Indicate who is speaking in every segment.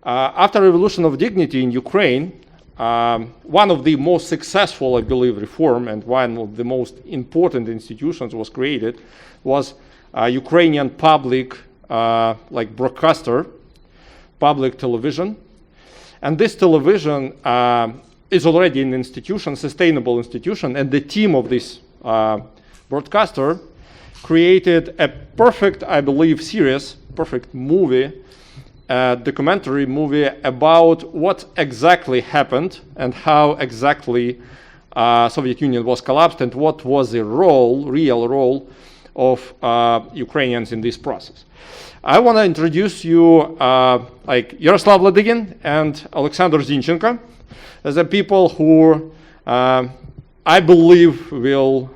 Speaker 1: after Revolution of Dignity in Ukraine, one of the most successful, I believe, reform and one of the most important institutions was created was Ukrainian public broadcaster, public television. And this television is already an institution, sustainable institution, and the team of this broadcaster created a perfect, I believe, series, perfect movie, documentary movie about what exactly happened and how exactly Soviet Union was collapsed and what was the role, real role of Ukrainians in this process. I want to introduce you Yaroslav Lodygin and Oleksandr Zinchenko as the people who I believe will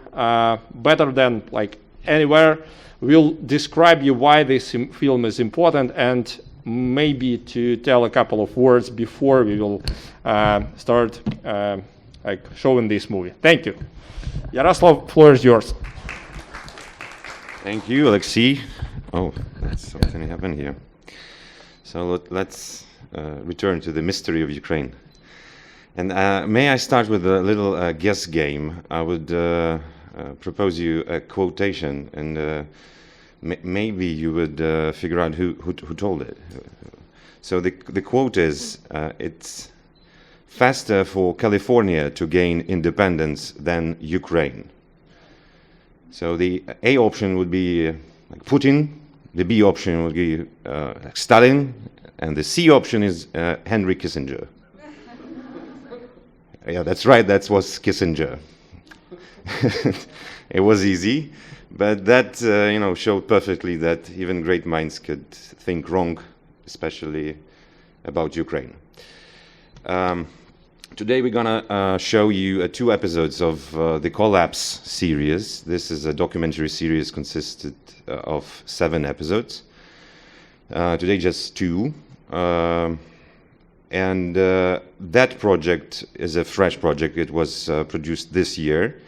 Speaker 1: better than anywhere will describe you why this film is important and maybe to tell a couple of words before we will start showing this movie. Thank you. Yaroslav, floor is yours.
Speaker 2: Thank you, Alexei. Oh, that's something happened here. So let's return to the mystery of Ukraine. And may I start with a little guess game? I would propose you a quotation, and maybe you would figure out who told it. So the quote is, it's faster for California to gain independence than Ukraine. So the A option would be Putin, the B option would be Stalin, and the C option is Henry Kissinger. Yeah, that's right, that was Kissinger. It was easy, but that showed perfectly that even great minds could think wrong, especially about Ukraine. Today we're gonna show you 2 episodes of the Collapse series. This is a documentary series consisted of 7 episodes. Today just 2. And that project is a fresh project. It was produced this year,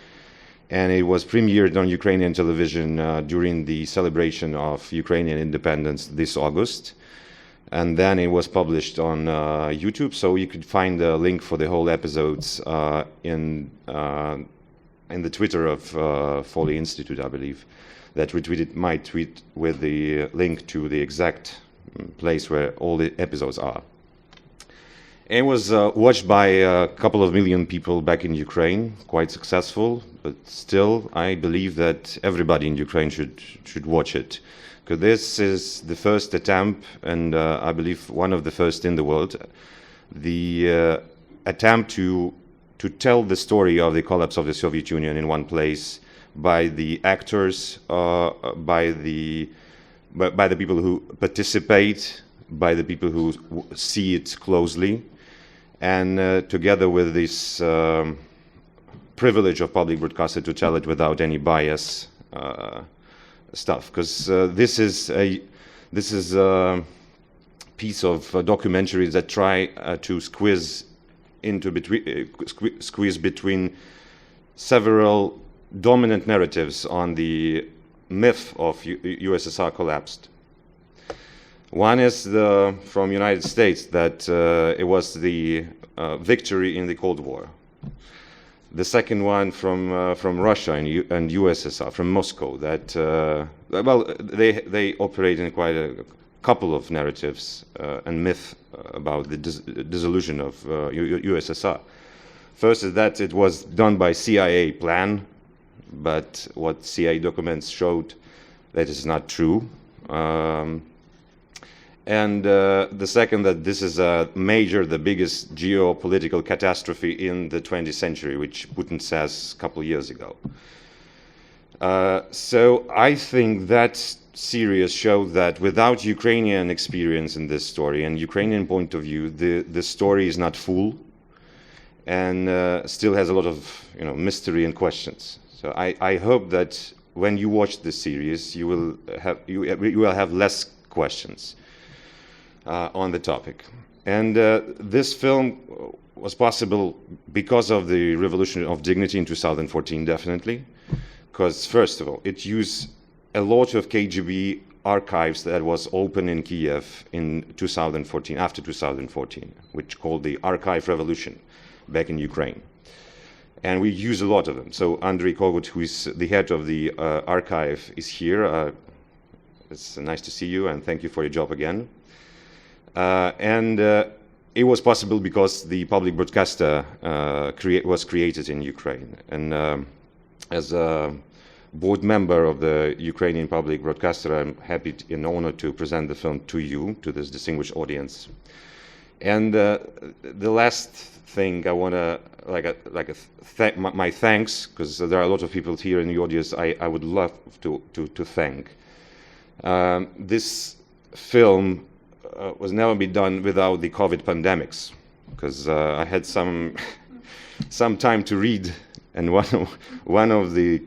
Speaker 2: and it was premiered on Ukrainian television during the celebration of Ukrainian independence this August. And then it was published on YouTube, so you could find the link for the whole episodes in the Twitter of Foley Institute, I believe, that retweeted my tweet with the link to the exact place where all the episodes are. It was watched by a couple of million people back in Ukraine, quite successful, but still I believe that everybody in Ukraine should watch it. Because this is the first attempt, and I believe one of the first in the world, the attempt to tell the story of the collapse of the Soviet Union in one place by the actors, by the people who participate, by the people who see it closely, and together with this privilege of public broadcaster to tell it without any bias. Stuff, because this is a piece of documentary that try to squeeze between several dominant narratives on the myth of USSR collapsed. One is from United States that it was the victory in the Cold War. The second one from Russia and USSR, from Moscow, that they operate in quite a couple of narratives and myth about the dissolution of USSR. First is that it was done by CIA plan, but what CIA documents showed that is not true. And the second, that this is the biggest geopolitical catastrophe in the 20th century, which Putin says a couple of years ago. So I think that series showed that without Ukrainian experience in this story and Ukrainian point of view, the story is not full and still has a lot of mystery and questions. So I hope that when you watch this series, you will have less questions on the topic. And this film was possible because of the Revolution of Dignity in 2014, definitely. Because, first of all, it used a lot of KGB archives that was open in Kiev in 2014, after 2014, which called the Archive Revolution back in Ukraine. And we use a lot of them. So Andrei Kogut, who is the head of the archive, is here. It's nice to see you, and thank you for your job again. It was possible because the public broadcaster was created in Ukraine. And as a board member of the Ukrainian public broadcaster, I'm happy and honored to present the film to you, to this distinguished audience. And the last thing I want to, my thanks, because there are a lot of people here in the audience I would love to thank. This film was never be done without the COVID pandemics, because I had some time to read, and one of the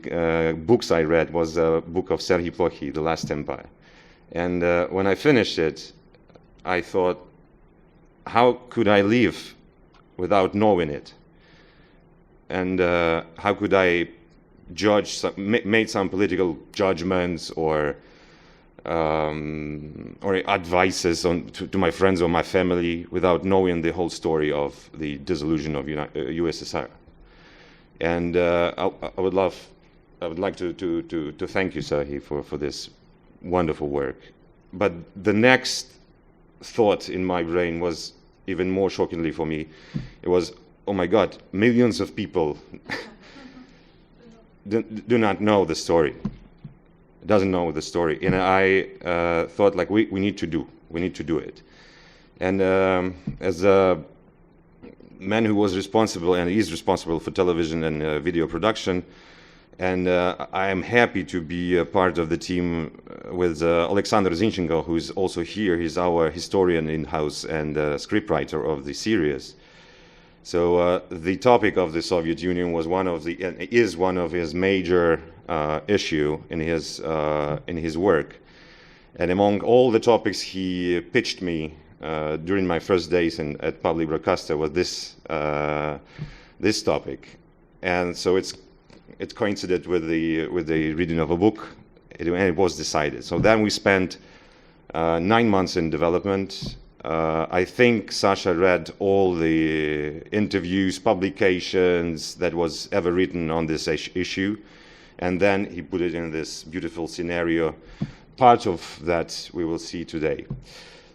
Speaker 2: books I read was a book of Serhiy Plokhiy, The Last Empire. And when I finished it, I thought, how could I live without knowing it? And how could I judge, made some political judgments or advices to my friends or my family without knowing the whole story of the dissolution of USSR. And I would like to thank you, Serhiy, for this wonderful work. But the next thought in my brain was even more shockingly for me. It was, oh my God, millions of people do not know the story. Doesn't know the story, and I thought, like, we need to do it. And as a man who was responsible and is responsible for television and video production, and I am happy to be a part of the team with Oleksandr Zinchenko, who is also here. He's our historian in-house and scriptwriter of the series. So the topic of the Soviet Union was is one of his major issue in his work, and among all the topics he pitched me during my first days at public broadcaster was this topic, and so it coincided with the reading of a book, and it was decided. So then we spent 9 months in development. I think Sasha read all the interviews, publications that was ever written on this issue, and then he put it in this beautiful scenario. Part of that we will see today.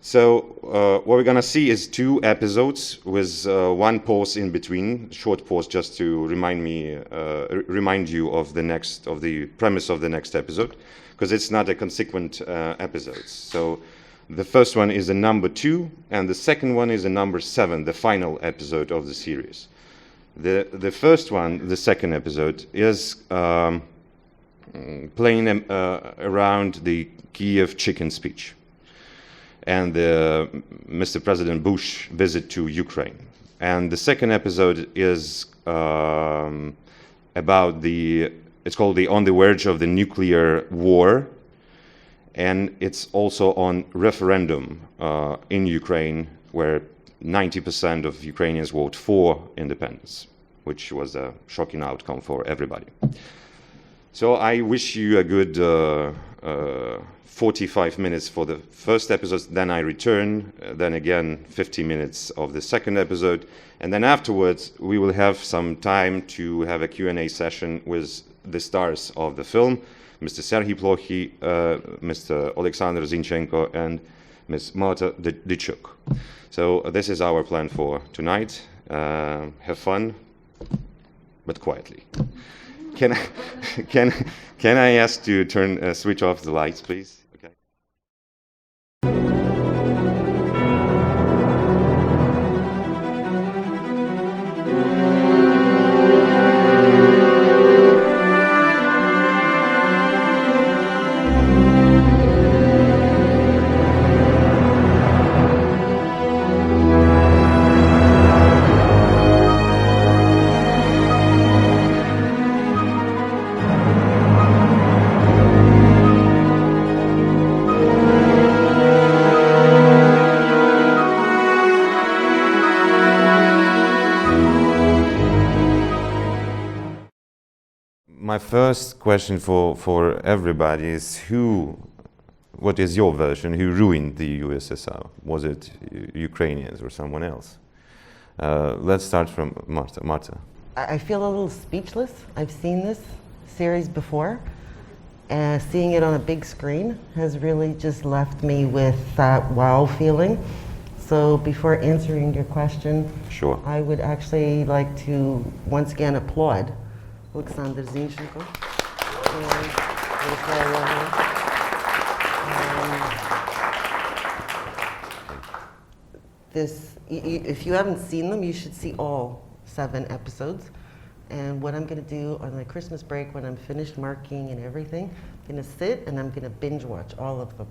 Speaker 2: So what we're going to see is 2 episodes with one pause in between, short pause, just to remind you of the premise of the next episode, because it's not a consequent episodes. So the first one is the number 2, and the second one is the number 7, the final episode of the series. The first one, the second episode, is playing around the Kiev chicken speech and Mr. President Bush visit to Ukraine. And the second episode is about it's called On the Verge of the Nuclear War, and it's also on referendum in Ukraine, where 90% of Ukrainians vote for independence, which was a shocking outcome for everybody. So I wish you a good 45 minutes for the first episode, then I return, then again 50 minutes of the second episode, and then afterwards we will have some time to have a Q&A session with the stars of the film, Mr. Serhiy Plokhiy, Mr. Oleksandr Zinchenko, and Ms. Marta Dyczok. So this is our plan for tonight. Have fun, but quietly. Can I ask you to switch off the lights, please? Okay. My first question for everybody is, who what is your version? Who ruined the USSR? Was it Ukrainians or someone else? Let's start from Marta. Marta.
Speaker 3: I feel a little speechless. I've seen this series before. Seeing it on a big screen has really just left me with that wow feeling. So before answering your question,
Speaker 2: Sure.
Speaker 3: I would actually like to once again applaud Oleksandr Zinchenko. If you haven't seen them, you should see all 7 episodes. And what I'm going to do on my Christmas break, when I'm finished marking and everything, I'm going to sit and I'm going to binge watch all of them,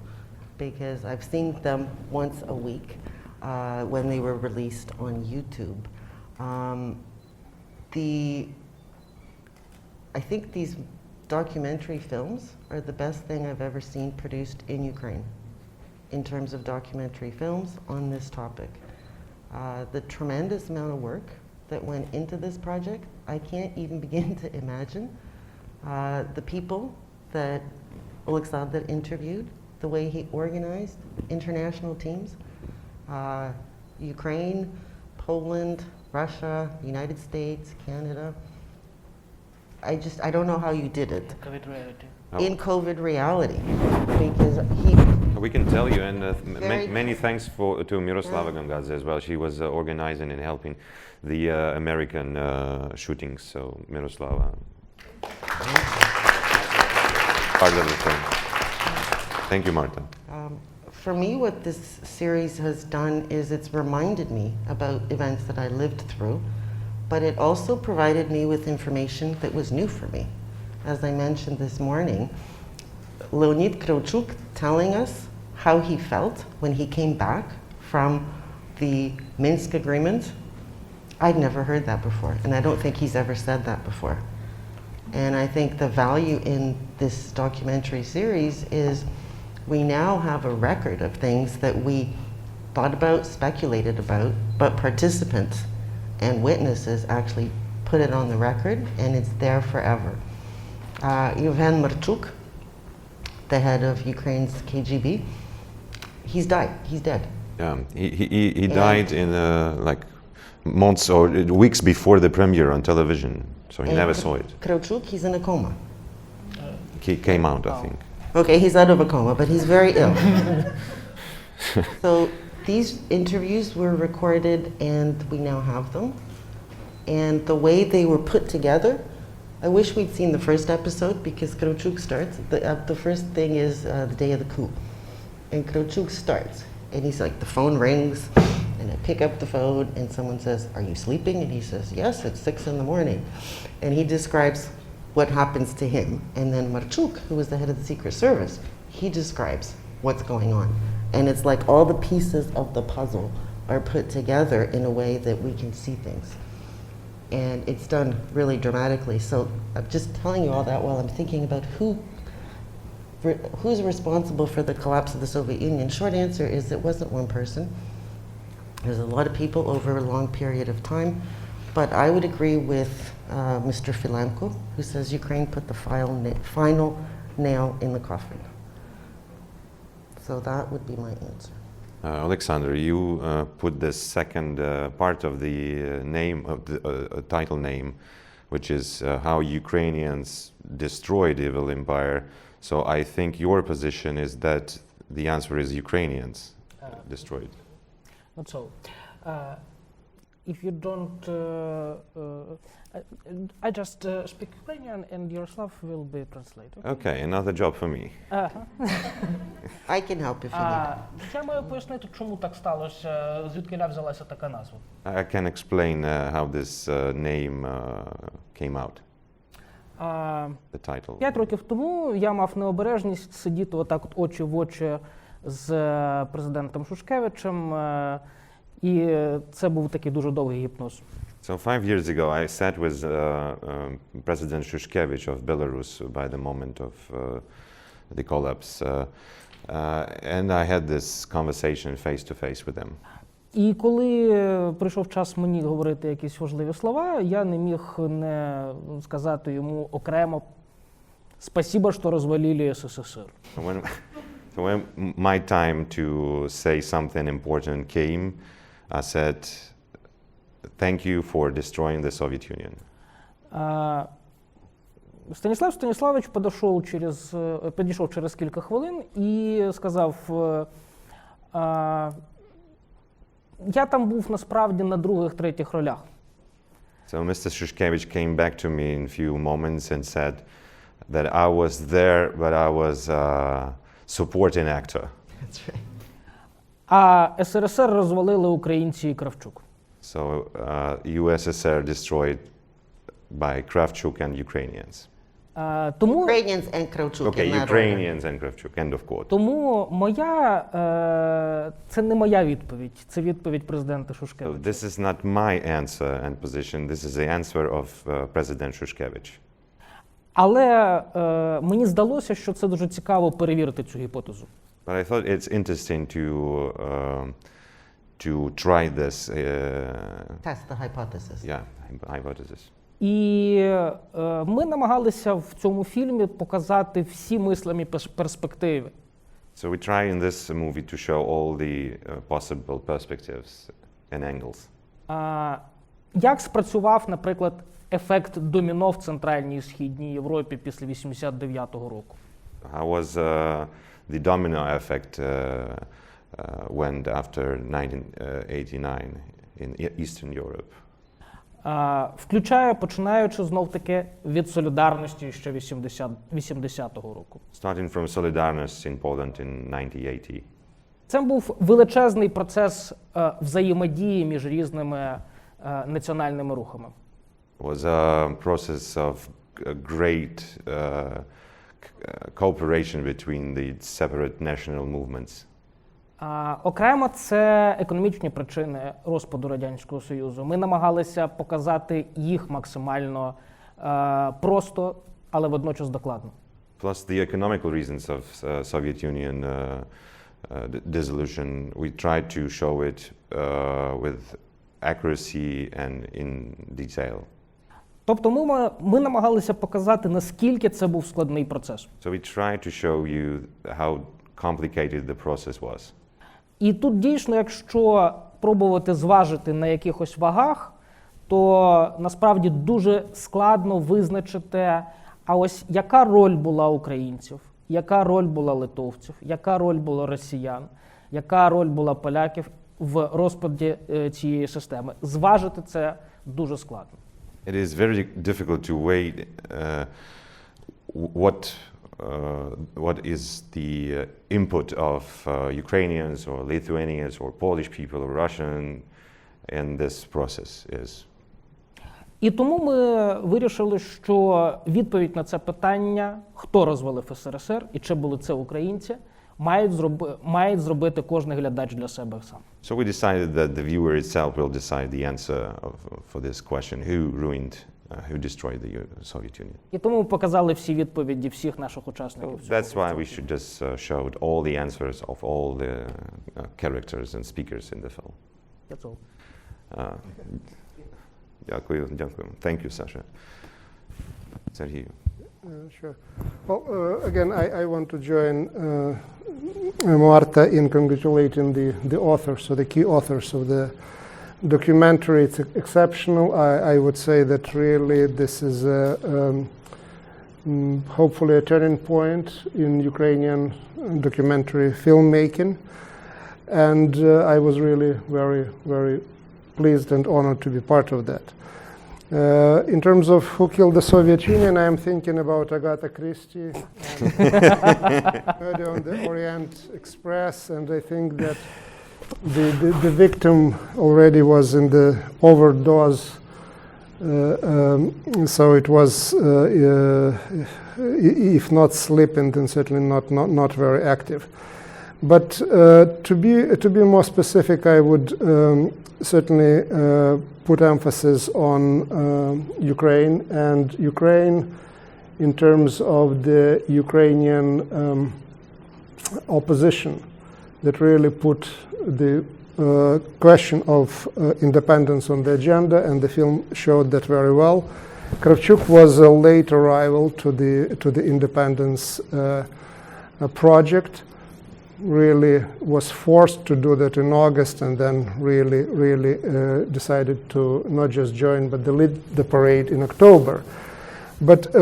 Speaker 3: because I've seen them once a week when they were released on YouTube. I think these documentary films are the best thing I've ever seen produced in Ukraine in terms of documentary films on this topic. The tremendous amount of work that went into this project, I can't even begin to imagine. The people that Oleksandr interviewed, the way he organized international teams, Ukraine, Poland, Russia, United States, Canada. I don't know how you did it.
Speaker 4: COVID reality.
Speaker 3: In COVID reality, because
Speaker 2: We can tell you, and
Speaker 3: Very-
Speaker 2: many thanks to Miroslava Gangadze as well. She was organizing and helping the American shootings. So Miroslava, part of the thing. Thank you, Marta.
Speaker 3: For me, what this series has done is it's reminded me about events that I lived through, but it also provided me with information that was new for me. As I mentioned this morning, Leonid Kravchuk telling us how he felt when he came back from the Minsk agreement, I'd never heard that before, and I don't think he's ever said that before. And I think the value in this documentary series is we now have a record of things that we thought about, speculated about, but participants and witnesses actually put it on the record, and it's there forever. Yevhen Marchuk, the head of Ukraine's KGB, he's died. He's dead.
Speaker 2: He died in like months or weeks before the premiere on television, so he
Speaker 3: And
Speaker 2: never saw it.
Speaker 3: Kravchuk, he's in a coma.
Speaker 2: He came out, I think.
Speaker 3: Okay, he's out of a coma, but he's very ill. So these interviews were recorded and we now have them. And the way they were put together, I wish we'd seen the first episode, because Kravchuk starts, the first thing is the day of the coup. And Kravchuk starts, and he's like, the phone rings, and I pick up the phone, and someone says, "Are you sleeping?" And he says, "Yes, it's 6 in the morning." And he describes what happens to him. And then Marchuk, who was the head of the Secret Service, he describes what's going on. And it's like all the pieces of the puzzle are put together in a way that we can see things. And it's done really dramatically. So I'm just telling you all that while I'm thinking about who's responsible for the collapse of the Soviet Union. Short answer is it wasn't one person. There's a lot of people over a long period of time. But I would agree with Mr. Filanko, who says Ukraine put the final nail in the coffin. So that would be my answer.
Speaker 2: Oleksandr, you put the second part of the name of the title name, which is how Ukrainians destroyed the evil empire. So I think your position is that the answer is Ukrainians destroyed.
Speaker 4: Not so. If you don't, I just speak Ukrainian and Yaroslav will be translated.
Speaker 2: Okay, another job for me.
Speaker 3: I can help if you need.
Speaker 4: Я маю пояснити, чому так сталося, звідкиля взялася така назва.
Speaker 2: I can explain how this name came out, the title.
Speaker 4: 5 років тому я мав необережність сидіти отак от очі в очі з президентом Шушкевичем, і це був такий дуже довгий гіпноз.
Speaker 2: So 5 years ago, I sat with President Shushkevich of Belarus by the moment of the collapse, and I had this conversation face to face with him.
Speaker 4: І коли прийшов час мені говорити якісь важливі слова, я не міг не сказати йому окремо «Спасибо, що розвалили СССР».
Speaker 2: So when my time to say something important came, I said, thank you for destroying the Soviet Union.
Speaker 4: Станіслав Станіславович підійшов через кілька хвилин і сказав, я там був насправді на других-третіх ролях.
Speaker 2: So Mr. Shushkevich came back to me in a few moments and said that I was there, but I was a supporting actor.
Speaker 3: That's right.
Speaker 4: А СРСР розвалили українці і Кравчук.
Speaker 2: So USSR destroyed by Kravchuk and Ukrainians.
Speaker 4: Тому,
Speaker 3: Ukrainians and Kravchuk.
Speaker 2: Okay,
Speaker 3: in that order.
Speaker 2: Ukrainians and Kravchuk, end of quote.
Speaker 4: тому це не моя відповідь, це відповідь президента
Speaker 2: So
Speaker 4: Шушкевича.
Speaker 2: this is not my answer and position, this is the answer of President Shushkevich.
Speaker 4: Але мені здалося, що це дуже цікаво перевірити цю гіпотезу.
Speaker 2: But I thought it's interesting to try this
Speaker 3: Test the hypothesis.
Speaker 2: hypothesis.
Speaker 4: І ми намагалися в цьому фільмі показати всі мислимі перспективи.
Speaker 2: So we try in this movie to show all the possible perspectives and angles.
Speaker 4: Як спрацював, наприклад, ефект доміно в Центральній і Східній Європі після 89-го року?
Speaker 2: How was the domino effect went after 1989 in Eastern Europe?
Speaker 4: Включає, починаючи знов-таки від солідарності ще 80-го року.
Speaker 2: Starting from Solidarność in Poland in 1980.
Speaker 4: Це був величезний процес взаємодії між різними національними рухами.
Speaker 2: Was a process of great cooperation between the separate national movements.
Speaker 4: Окремо, це економічні причини розпаду Радянського Союзу. Ми намагалися показати їх максимально просто, але водночас докладно.
Speaker 2: Plus the economical reasons of Soviet Union dissolution, we tried to show it with accuracy and in detail.
Speaker 4: Тобто ми намагалися показати, наскільки це був складний процес.
Speaker 2: So we tried to show you how complicated the process was.
Speaker 4: І тут дійсно, якщо пробувати зважити на якихось вагах, то насправді дуже складно визначити, а ось яка роль була українців, яка роль була литовців, яка роль була росіян, яка роль була поляків в розпаді цієї системи. Зважити це дуже складно.
Speaker 2: It is very difficult to weigh what is the input of Ukrainians or Lithuanians or Polish people or Russian in this process is.
Speaker 4: І тому ми вирішили, що відповідь на це питання, хто розвалив СРСР і чи були це українці, мають зробити кожен глядач для себе сам.
Speaker 2: So we decided that the viewer itself will decide the answer for this question: who destroyed the Soviet Union?
Speaker 4: І тому ми показали всі відповіді всіх наших учасників.
Speaker 2: That's why we should just show all the answers of all the characters and speakers in the film.
Speaker 4: That's all.
Speaker 2: Дякую. Thank you, Sasha. Serhiy.
Speaker 5: Sure. Well, again, I want to join Marta in congratulating the authors, so the key authors of the documentary. It's exceptional. I would say that really this is hopefully a turning point in Ukrainian documentary filmmaking. And I was really very, very pleased and honored to be part of that. In terms of who killed the Soviet Union, I am thinking about Agatha Christie and on the Orient Express, and I think that the victim already was in the overdose, so it was, if not sleeping, then certainly not very active. But to be more specific, I would certainly put emphasis on Ukraine, and Ukraine in terms of the Ukrainian opposition that really put the question of independence on the agenda, and the film showed that very well. Kravchuk was a late arrival to the independence project, really was forced to do that in August, and then really decided to not just join but lead the parade in October. But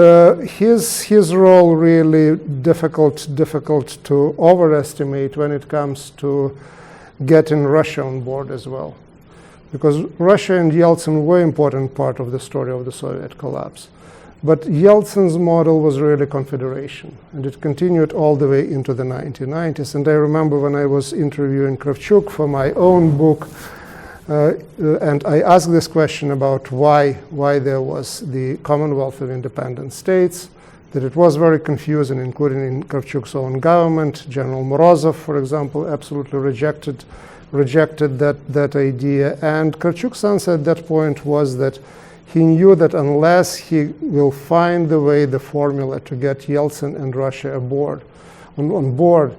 Speaker 5: his role really difficult to overestimate when it comes to getting Russia on board as well, because Russia and Yeltsin were an important part of the story of the Soviet collapse. But Yeltsin's model was really confederation, and it continued all the way into the 1990s. And I remember when I was interviewing Kravchuk for my own book, and I asked this question about why there was the Commonwealth of Independent States, that it was very confusing, including in Kravchuk's own government. General Morozov, for example, absolutely rejected that idea. And Kravchuk's answer at that point was that he knew that unless he will find the way, the formula to get Yeltsin and Russia on board,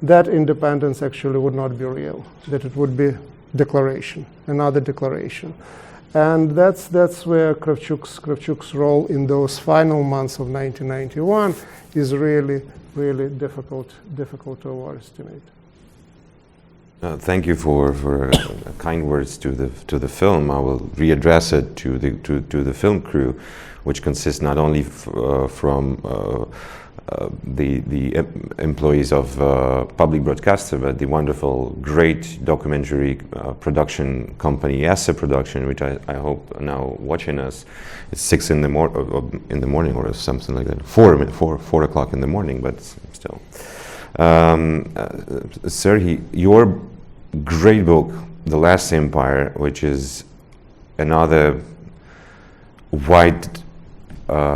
Speaker 5: that independence actually would not be real, that it would be declaration, another declaration. And that's where Kravchuk's role in those final months of 1991 is really difficult to overestimate.
Speaker 2: Thank you for kind words to the film. I will readdress it to the film crew, which consists not only from the employees of public broadcaster, but the wonderful, great documentary production company, ESSA Production, which I hope now watching us. It's 6 in the morning or something like that. 4 o'clock in the morning, but still. Serhiy, your great book, The Last Empire, which is another wide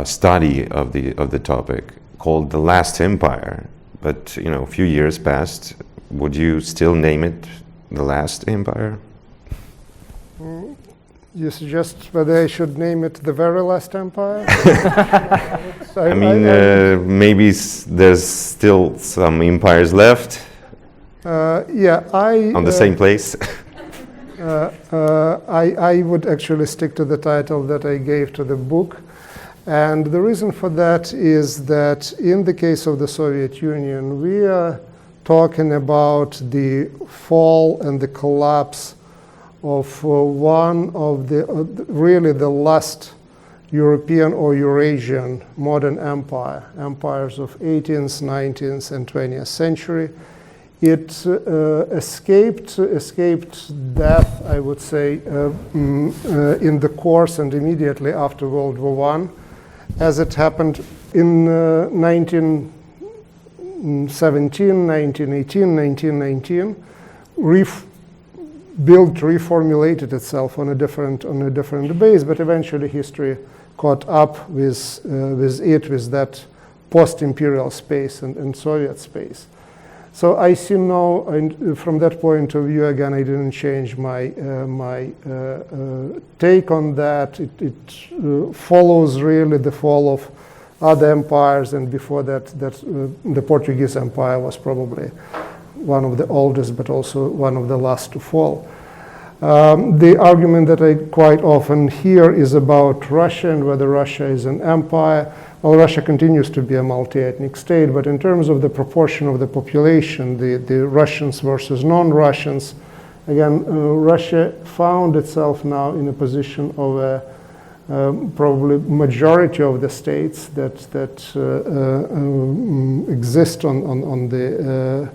Speaker 2: study of the topic, called The Last Empire, but a few years passed. Would you still name it The Last Empire?
Speaker 5: You suggest whether I should name it The Very Last Empire?
Speaker 2: Maybe there's still some empires left. On the same place.
Speaker 5: I would actually stick to the title that I gave to the book. And the reason for that is that in the case of the Soviet Union, we are talking about the fall and the collapse of one of the really the last European or Eurasian modern empires of 18th, 19th, and 20th century. It escaped death, I would say, in the course and immediately after World War I, as it happened in 1917, 1918, 1919, reformulated itself on a different base, but eventually history caught up with that post-imperial space and Soviet space. So I see from that point of view, again, I didn't change my take on that. It follows really the fall of other empires, and before that, the Portuguese Empire was probably one of the oldest, but also one of the last to fall. The argument that I quite often hear is about Russia and whether Russia is an empire. Well, Russia continues to be a multi-ethnic state, but in terms of the proportion of the population, the Russians versus non-Russians, again, Russia found itself now in a position of a probably majority of the states that exist on the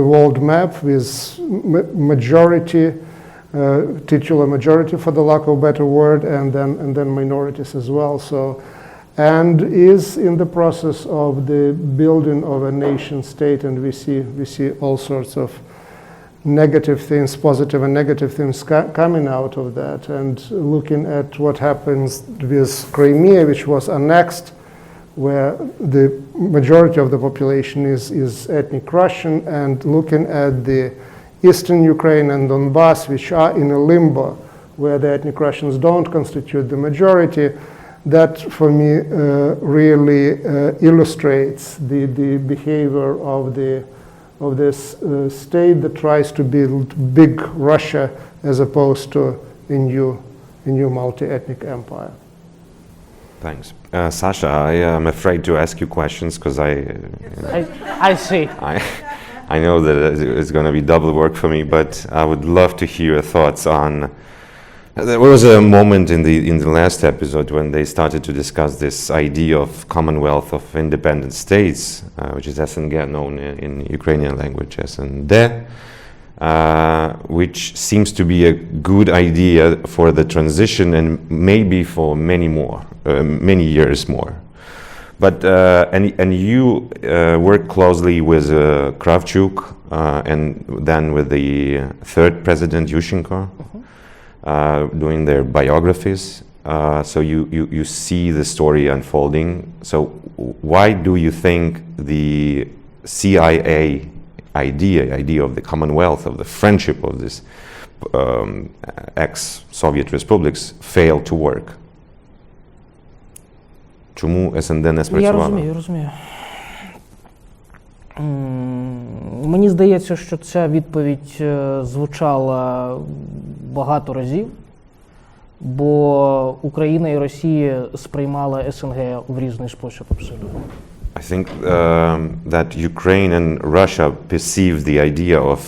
Speaker 5: world map, with majority, titular majority for the lack of a better word, and then minorities as well. So, and is in the process of the building of a nation state, and we see all sorts of negative things, positive and negative things coming out of that. And looking at what happens with Crimea, which was annexed, where the majority of the population is ethnic Russian, and looking at the eastern Ukraine and Donbass, which are in a limbo, where the ethnic Russians don't constitute the majority, that for me really illustrates the behavior of this state that tries to build big Russia as opposed to a new multi-ethnic empire.
Speaker 2: Thanks. Sasha, I am afraid to ask you questions because
Speaker 4: I see.
Speaker 2: I know that it's going to be double work for me, but I would love to hear your thoughts on. There was a moment in the last episode when they started to discuss this idea of Commonwealth of Independent States, which is SNG known in Ukrainian language as SND, which seems to be a good idea for the transition and maybe for many years more. But and you work closely with Kravchuk and then with the third president Yushchenko, doing their biographies. So you see the story unfolding. So why do you think the CIA idea of the Commonwealth, of the friendship of this ex-Soviet republics failed to work? Чому СНД не спрацювало?
Speaker 4: Я розумію. Мені здається, що ця відповідь звучала багато разів, бо Україна і Росія сприймали СНГ в різний спосіб абсолютно.
Speaker 2: I think that Ukraine and Russia perceive the idea of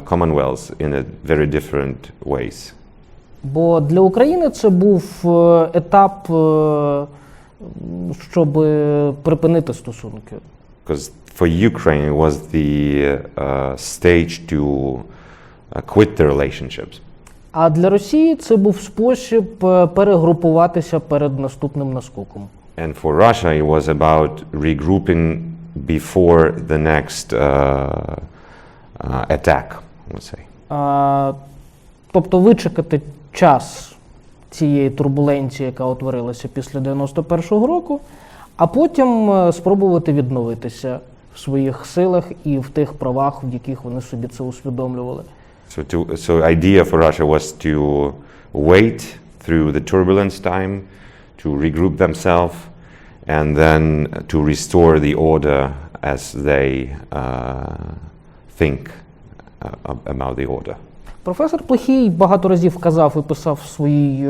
Speaker 2: Commonwealth in a very different ways.
Speaker 4: Бо для України це був етап, щоб припинити стосунки.
Speaker 2: Because for Ukraine it was the stage to quit the relationships.
Speaker 4: А для Росії це був спосіб перегрупуватися перед наступним наскоком.
Speaker 2: And for Russia it was about regrouping before the next attack, let's say.
Speaker 4: Тобто вичекати час цієї турбуленції, яка утворилася після 91-го року, а потім спробувати відновитися в своїх силах і в тих правах, в яких вони собі це усвідомлювали.
Speaker 2: So idea for Russia was to wait through the turbulence time, to regroup themselves, and then to restore the order as they think about the order.
Speaker 4: Професор Плохій багато разів казав і писав в своїй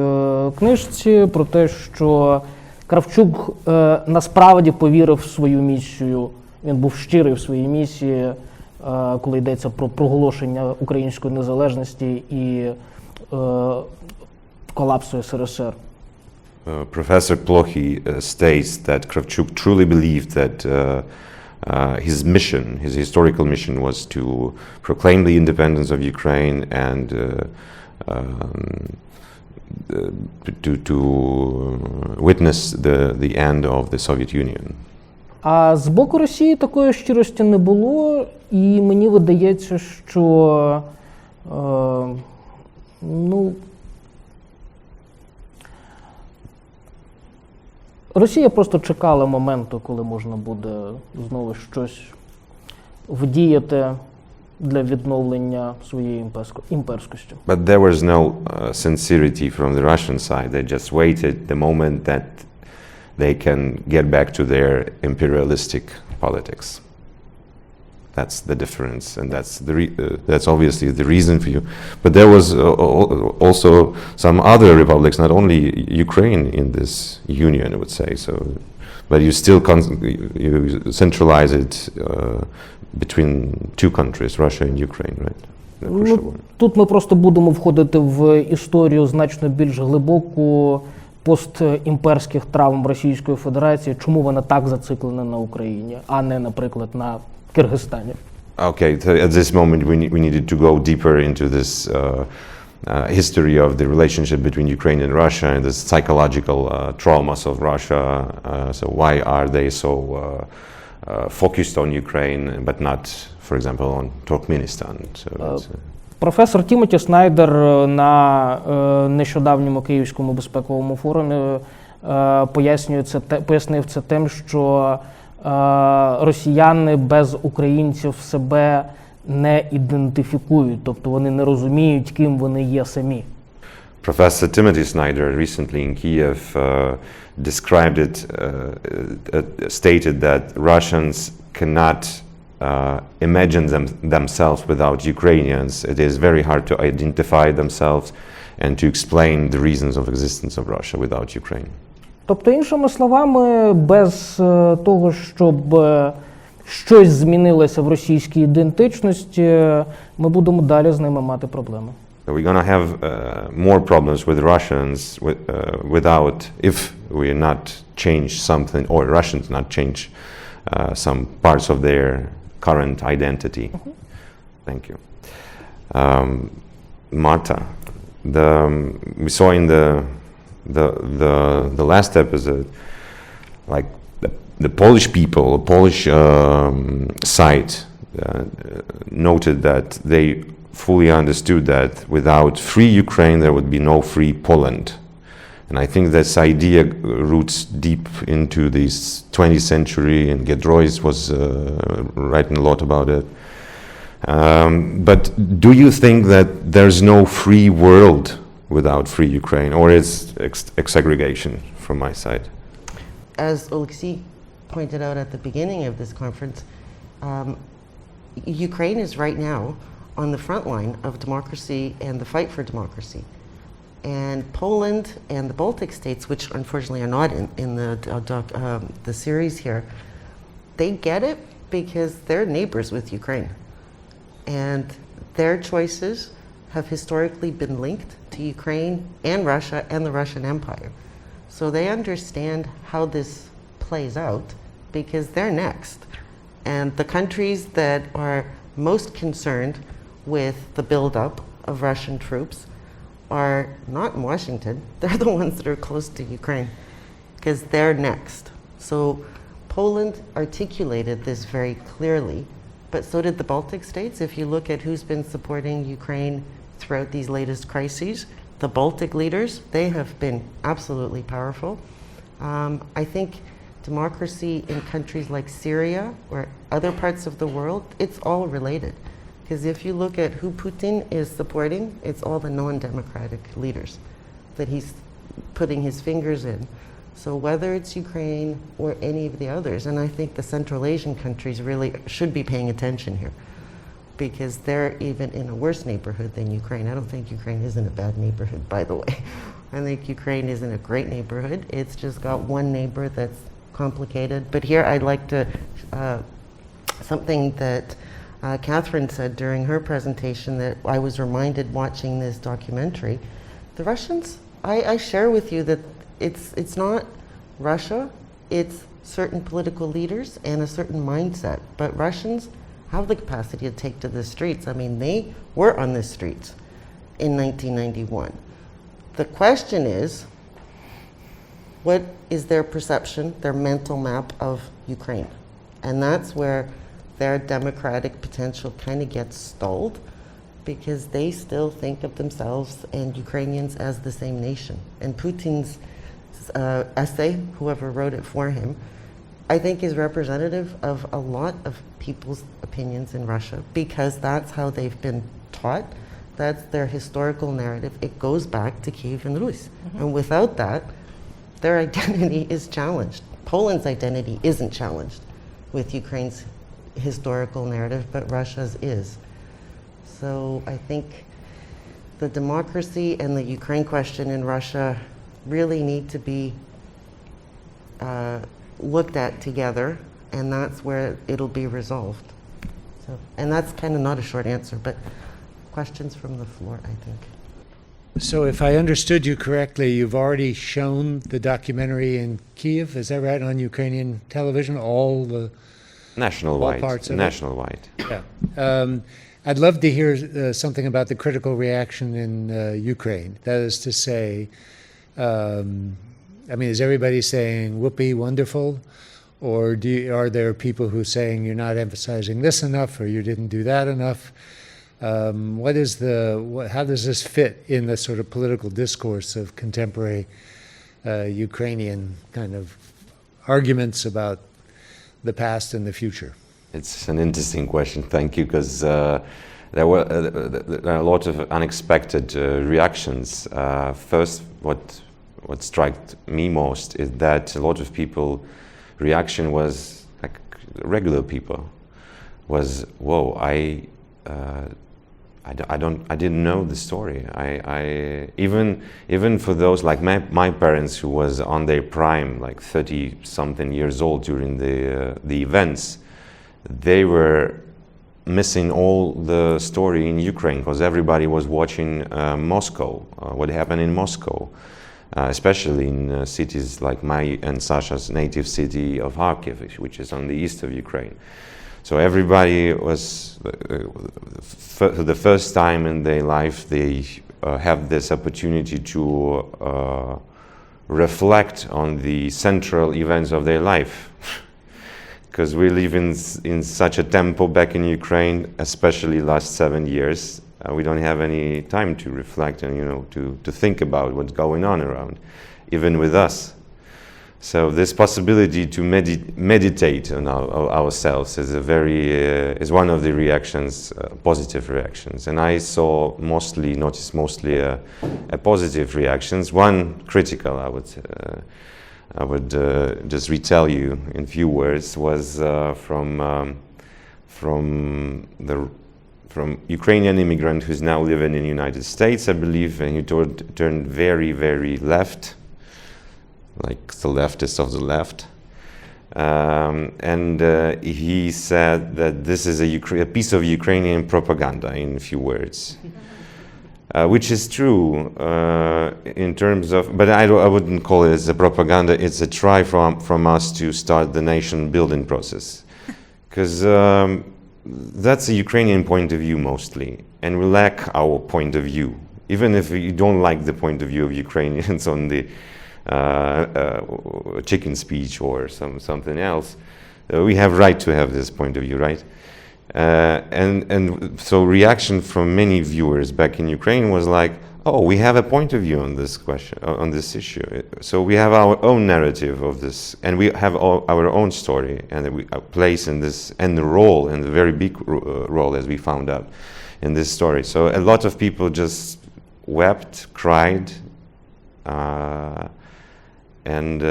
Speaker 4: книжці про те, що Кравчук насправді повірив в свою місію. Він був щирий в своїй місії, коли йдеться про проголошення української незалежності і колапсу СРСР.
Speaker 2: Professor Plokhiy states that Kravchuk truly believed that his mission, his historical mission, was to proclaim the independence of Ukraine and to witness the end of the Soviet Union.
Speaker 4: А з боку Росії такої щирості не було, і мені видається, що Росія просто чекала моменту, коли можна буде знову щось вдіяти для відновлення своєї імперськості.
Speaker 2: But there was no sincerity from the Russian side. They just waited the moment that they can get back to their imperialistic politics. That's the difference, and that's obviously the reason for you. But there was also some other republics, not only Ukraine, in this union, I would say. So, but you still you centralize it between two countries, Russia and Ukraine, right?
Speaker 4: Тут ми просто будемо входити в історію значно більш глибоку постімперських травм Російської Федерації. Чому вона так зациклена на Україні, а не, наприклад, на Киргизстані?
Speaker 2: Okay, so at this moment we needed to go deeper into this history of the relationship between Ukraine and Russia and the psychological traumas of Russia. So why are they so focused on Ukraine but not, for example, on Turkmenistan? So
Speaker 4: професор Тімоті Снайдер на нещодавньому Київському безпековому форумі пояснив це тим, що росіяни без українців себе не ідентифікують, тобто вони не розуміють, ким вони є самі.
Speaker 2: Professor Timothy Snyder recently in Kiev described it, stated that Russians cannot imagine themselves without Ukrainians. It is very hard to identify themselves and to explain the reasons of existence of Russia without Ukraine.
Speaker 4: Тобто, іншими словами, без того, щоб щось змінилося в російській ідентичності, ми будемо далі з ними мати проблеми.
Speaker 2: We're going to have more problems with Russians without, if we not change something, or Russians not change some parts of their current identity. Thank you. Marta, we saw in the last episode, like the Polish people, the Polish side noted that they fully understood that without free Ukraine there would be no free Poland. And I think this idea roots deep into this 20th century, and Gedroys was writing a lot about it. But do you think that there's no free world without free Ukraine, or is segregation from my side?
Speaker 3: As Oleksandr pointed out at the beginning of this conference, Ukraine is right now on the front line of democracy and the fight for democracy. And Poland and the Baltic states, which unfortunately are not in the series here, they get it because they're neighbors with Ukraine. And their choices have historically been linked to Ukraine and Russia and the Russian Empire. So they understand how this plays out because they're next. And the countries that are most concerned with the buildup of Russian troops are not in Washington. They're the ones that are close to Ukraine because they're next. So Poland articulated this very clearly, but so did the Baltic states. If you look at who's been supporting Ukraine throughout these latest crises, the Baltic leaders, they have been absolutely powerful. I think democracy in countries like Syria or other parts of the world, it's all related. Because if you look at who Putin is supporting, it's all the non-democratic leaders that he's putting his fingers in. So whether it's Ukraine or any of the others, and I think the Central Asian countries really should be paying attention here because they're even in a worse neighborhood than Ukraine. I don't think Ukraine is in a bad neighborhood, by the way. I think Ukraine is in a great neighborhood. It's just got one neighbor that's complicated. But here I'd like to, something that Catherine said during her presentation that I was reminded watching this documentary. The Russians, I share with you that it's not Russia, it's certain political leaders and a certain mindset. But Russians have the capacity to take to the streets. I mean, they were on the streets in 1991. The question is, what is their perception, their mental map of Ukraine? And that's where their democratic potential kind of gets stalled because they still think of themselves and Ukrainians as the same nation. And Putin's essay, whoever wrote it for him, I think is representative of a lot of people's opinions in Russia because that's how they've been taught. That's their historical narrative. It goes back to Kiev and Rus. And without that, their identity is challenged. Poland's identity isn't challenged with Ukraine's historical narrative, but Russia's is. So I think the democracy and the Ukraine question in Russia really need to be looked at together, and that's where it'll be resolved. So, and that's kind of not a short answer, but questions from the floor, I think.
Speaker 6: So if I understood you correctly, you've already shown the documentary in Kiev, is that right, on Ukrainian television, all the
Speaker 2: National-wide.
Speaker 6: All parts of it?
Speaker 2: National-wide.
Speaker 6: Yeah. I'd love to hear something about the critical reaction in Ukraine. That is to say, I mean, is everybody saying, whoopee, wonderful? Or are there people who are saying you're not emphasizing this enough or you didn't do that enough? How does this fit in the sort of political discourse of contemporary Ukrainian kind of arguments about the past and the future?
Speaker 2: It's an interesting question, thank you, because there were a lot of unexpected reactions. First, what struck me most is that a lot of people reaction was like regular people was, whoa, I didn't know the story. Even for those like my parents who was on their prime, like 30-something years old during the events, they were missing all the story in Ukraine, because everybody was watching Moscow, what happened in Moscow, especially in cities like my and Sasha's native city of Kharkiv, which is on the east of Ukraine. So everybody was, for the first time in their life, they have this opportunity to reflect on the central events of their life. Because we live in such a tempo back in Ukraine, especially last 7 years. We don't have any time to reflect and, to think about what's going on around, even with us. So this possibility to meditate on ourselves is is one of the reactions, positive reactions. And I noticed mostly a positive reactions. One critical, I would just retell you in few words, was from Ukrainian immigrant who's now living in the United States, I believe, and he turned very, very left, like the leftist of the left. And he said that this is a piece of Ukrainian propaganda, in a few words. Which is true in terms of, but I wouldn't call it as a propaganda. It's a try from us to start the nation building process, because that's a Ukrainian point of view mostly, and we lack our point of view. Even if you don't like the point of view of Ukrainians on the chicken speech or something else, we have right to have this point of view, right? And so reaction from many viewers back in Ukraine was like, oh, we have a point of view on this question, on this issue. So we have our own narrative of this, and we have our own story, and a place in this, and the role, and the very big role, as we found out, in this story. So a lot of people just wept, cried, and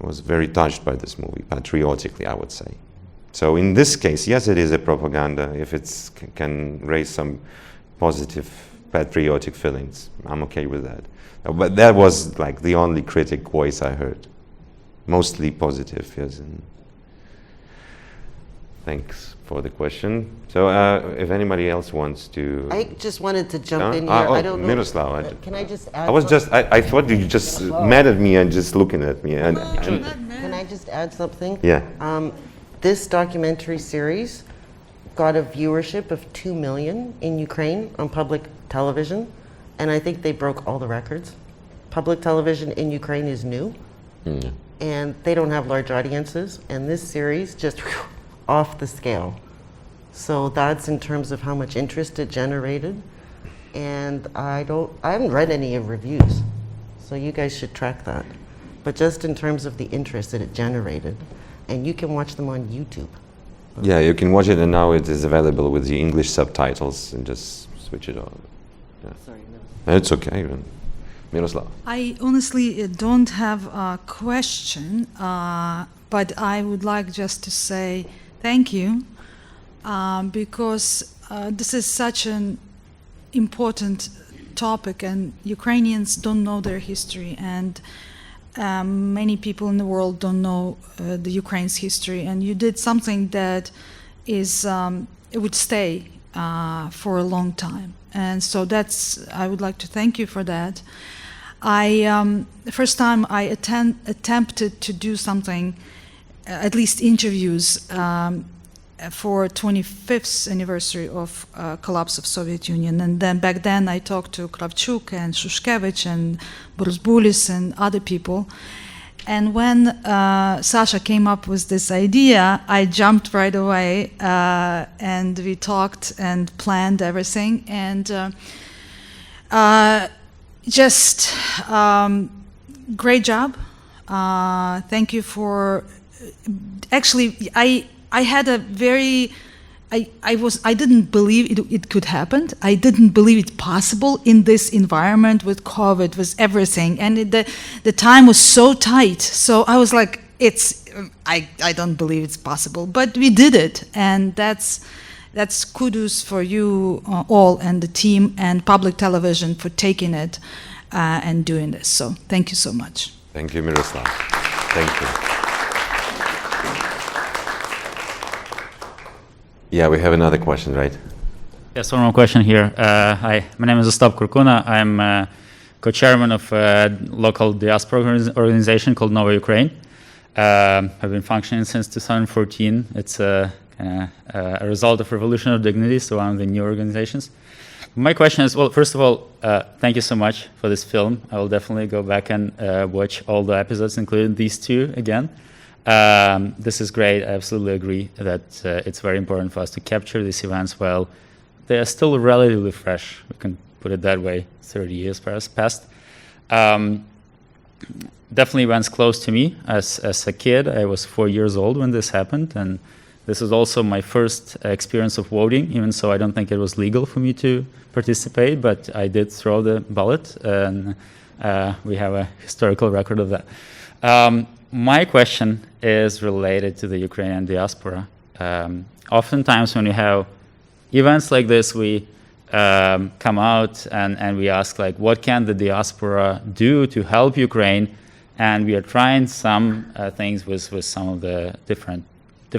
Speaker 2: was very touched by this movie, patriotically, I would say. So in this case, yes, it is a propaganda. If it can raise some positive patriotic feelings, I'm okay with that. But that was like the only critic voice I heard. Mostly positive, yes. And thanks for the question. So if anybody else wants to...
Speaker 3: I just wanted to jump in here. I don't know.
Speaker 2: Miroslav.
Speaker 3: Can I just add
Speaker 2: I thought you just mad at me and just looking at me. And
Speaker 3: Can I just add something?
Speaker 2: Yeah.
Speaker 3: This documentary series got a viewership of 2 million in Ukraine on public television, and I think they broke all the records. Public television in Ukraine is new, and they don't have large audiences, and this series just off the scale. So that's in terms of how much interest it generated, and I haven't read any of reviews, so you guys should track that. But just in terms of the interest that it generated, and you can watch them on YouTube.
Speaker 2: Yeah, you can watch it, and now it is available with the English subtitles, and just switch it on. Yeah.
Speaker 3: Sorry, no.
Speaker 2: It's okay. Miroslav.
Speaker 7: I honestly don't have a question, but I would like just to say thank you, because this is such an important topic, and Ukrainians don't know their history, and many people in the world don't know the Ukraine's history, and you did something that is it would stay for a long time, and so I would like to thank you for that. The first time I attempted to do something, at least interviews, for 25th anniversary of collapse of Soviet Union, and then back then I talked to Kravchuk and Shushkevich and Boris and other people, and when Sasha came up with this idea, I jumped right away, and we talked and planned everything, and just great job. Thank you for, actually, I had a very, I didn't believe it could happen. I didn't believe it possible in this environment with COVID, with everything. And the time was so tight. So I was like, I don't believe it's possible, but we did it. And that's kudos for you all and the team and public television for taking it and doing this. So thank you so much.
Speaker 2: Thank you, Miroslav. Thank you. Yeah, we have another question, right?
Speaker 8: Yes, one more question here. Hi, my name is Olaksandr Kurkuna. I'm co-chairman of a local diaspora organization called Nova Ukraine. I've been functioning since 2014. It's a result of Revolution of Dignity, so one of the new organizations. My question is, well, first of all, thank you so much for this film. I will definitely go back and watch all the episodes, including these two again. This is great. I absolutely agree that it's very important for us to capture these events while they are still relatively fresh. We can put it that way, 30 years past. Definitely events close to me. As a kid, I was 4 years old when this happened, and this is also my first experience of voting, even so I don't think it was legal for me to participate, but I did throw the ballot, and we have a historical record of that. My question is related to the Ukrainian diaspora. Oftentimes when you have events like this, we come out and we ask, like, what can the diaspora do to help Ukraine? And we are trying some things with some of the different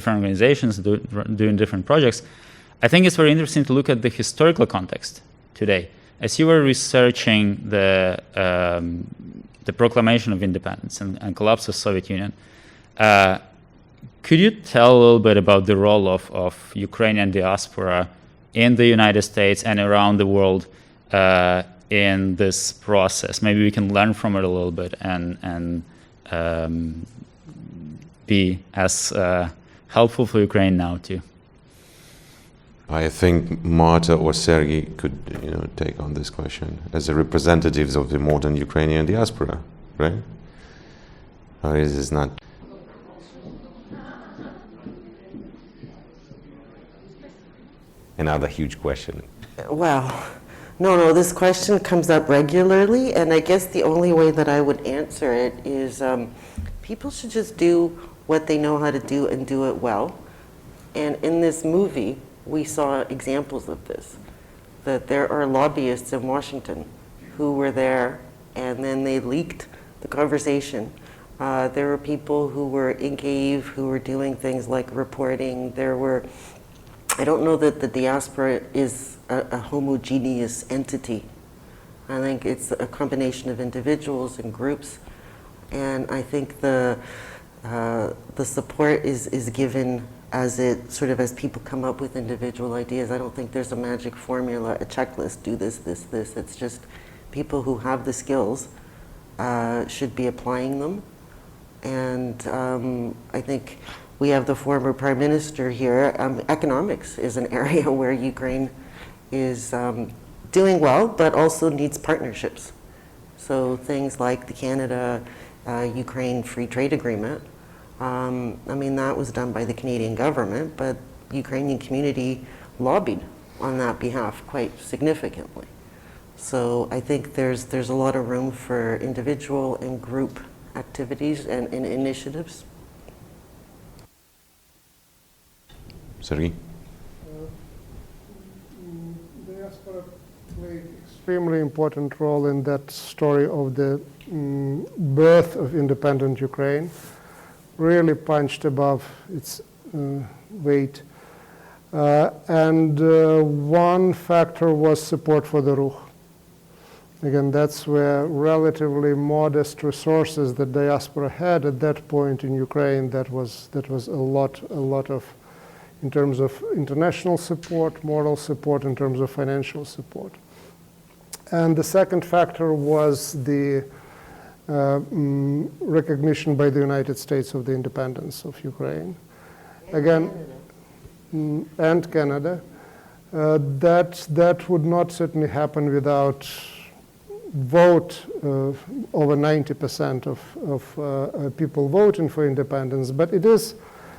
Speaker 8: organizations doing different projects. I think it's very interesting to look at the historical context today. As you were researching the proclamation of independence and collapse of Soviet Union, could you tell a little bit about the role of Ukrainian diaspora in the United States and around the world in this process? Maybe we can learn from it a little bit and be as helpful for Ukraine now too.
Speaker 2: I think Marta or Serhiy could, take on this question as the representatives of the modern Ukrainian diaspora, right? Or is this not? Another huge question.
Speaker 3: Well, no, this question comes up regularly, and I guess the only way that I would answer it is people should just do what they know how to do and do it well. And in this movie, we saw examples of this, that there are lobbyists in Washington who were there and then they leaked the conversation. There were people who were in Kyiv who were doing things like reporting. I don't know that the diaspora is a homogeneous entity. I think it's a combination of individuals and groups, and I think the support is given as as people come up with individual ideas. I don't think there's a magic formula, a checklist, do this, this, this. It's just people who have the skills should be applying them. And I think we have the former Prime Minister here. Economics is an area where Ukraine is doing well, but also needs partnerships. So things like the Canada-Ukraine Free Trade Agreement, that was done by the Canadian government, but the Ukrainian community lobbied on that behalf quite significantly. So I think there's a lot of room for individual and group activities and initiatives.
Speaker 2: Serhiy?
Speaker 5: Diaspora played extremely important role in that story of the birth of independent Ukraine. Really punched above its weight. And one factor was support for the Ruch. Again, that's where relatively modest resources that diaspora had at that point in Ukraine, that was a lot of, in terms of international support, moral support, in terms of financial support. And the second factor was the recognition by the United States of the independence of Ukraine. And Canada. That would not certainly happen without vote, over 90% of people voting for independence. But it is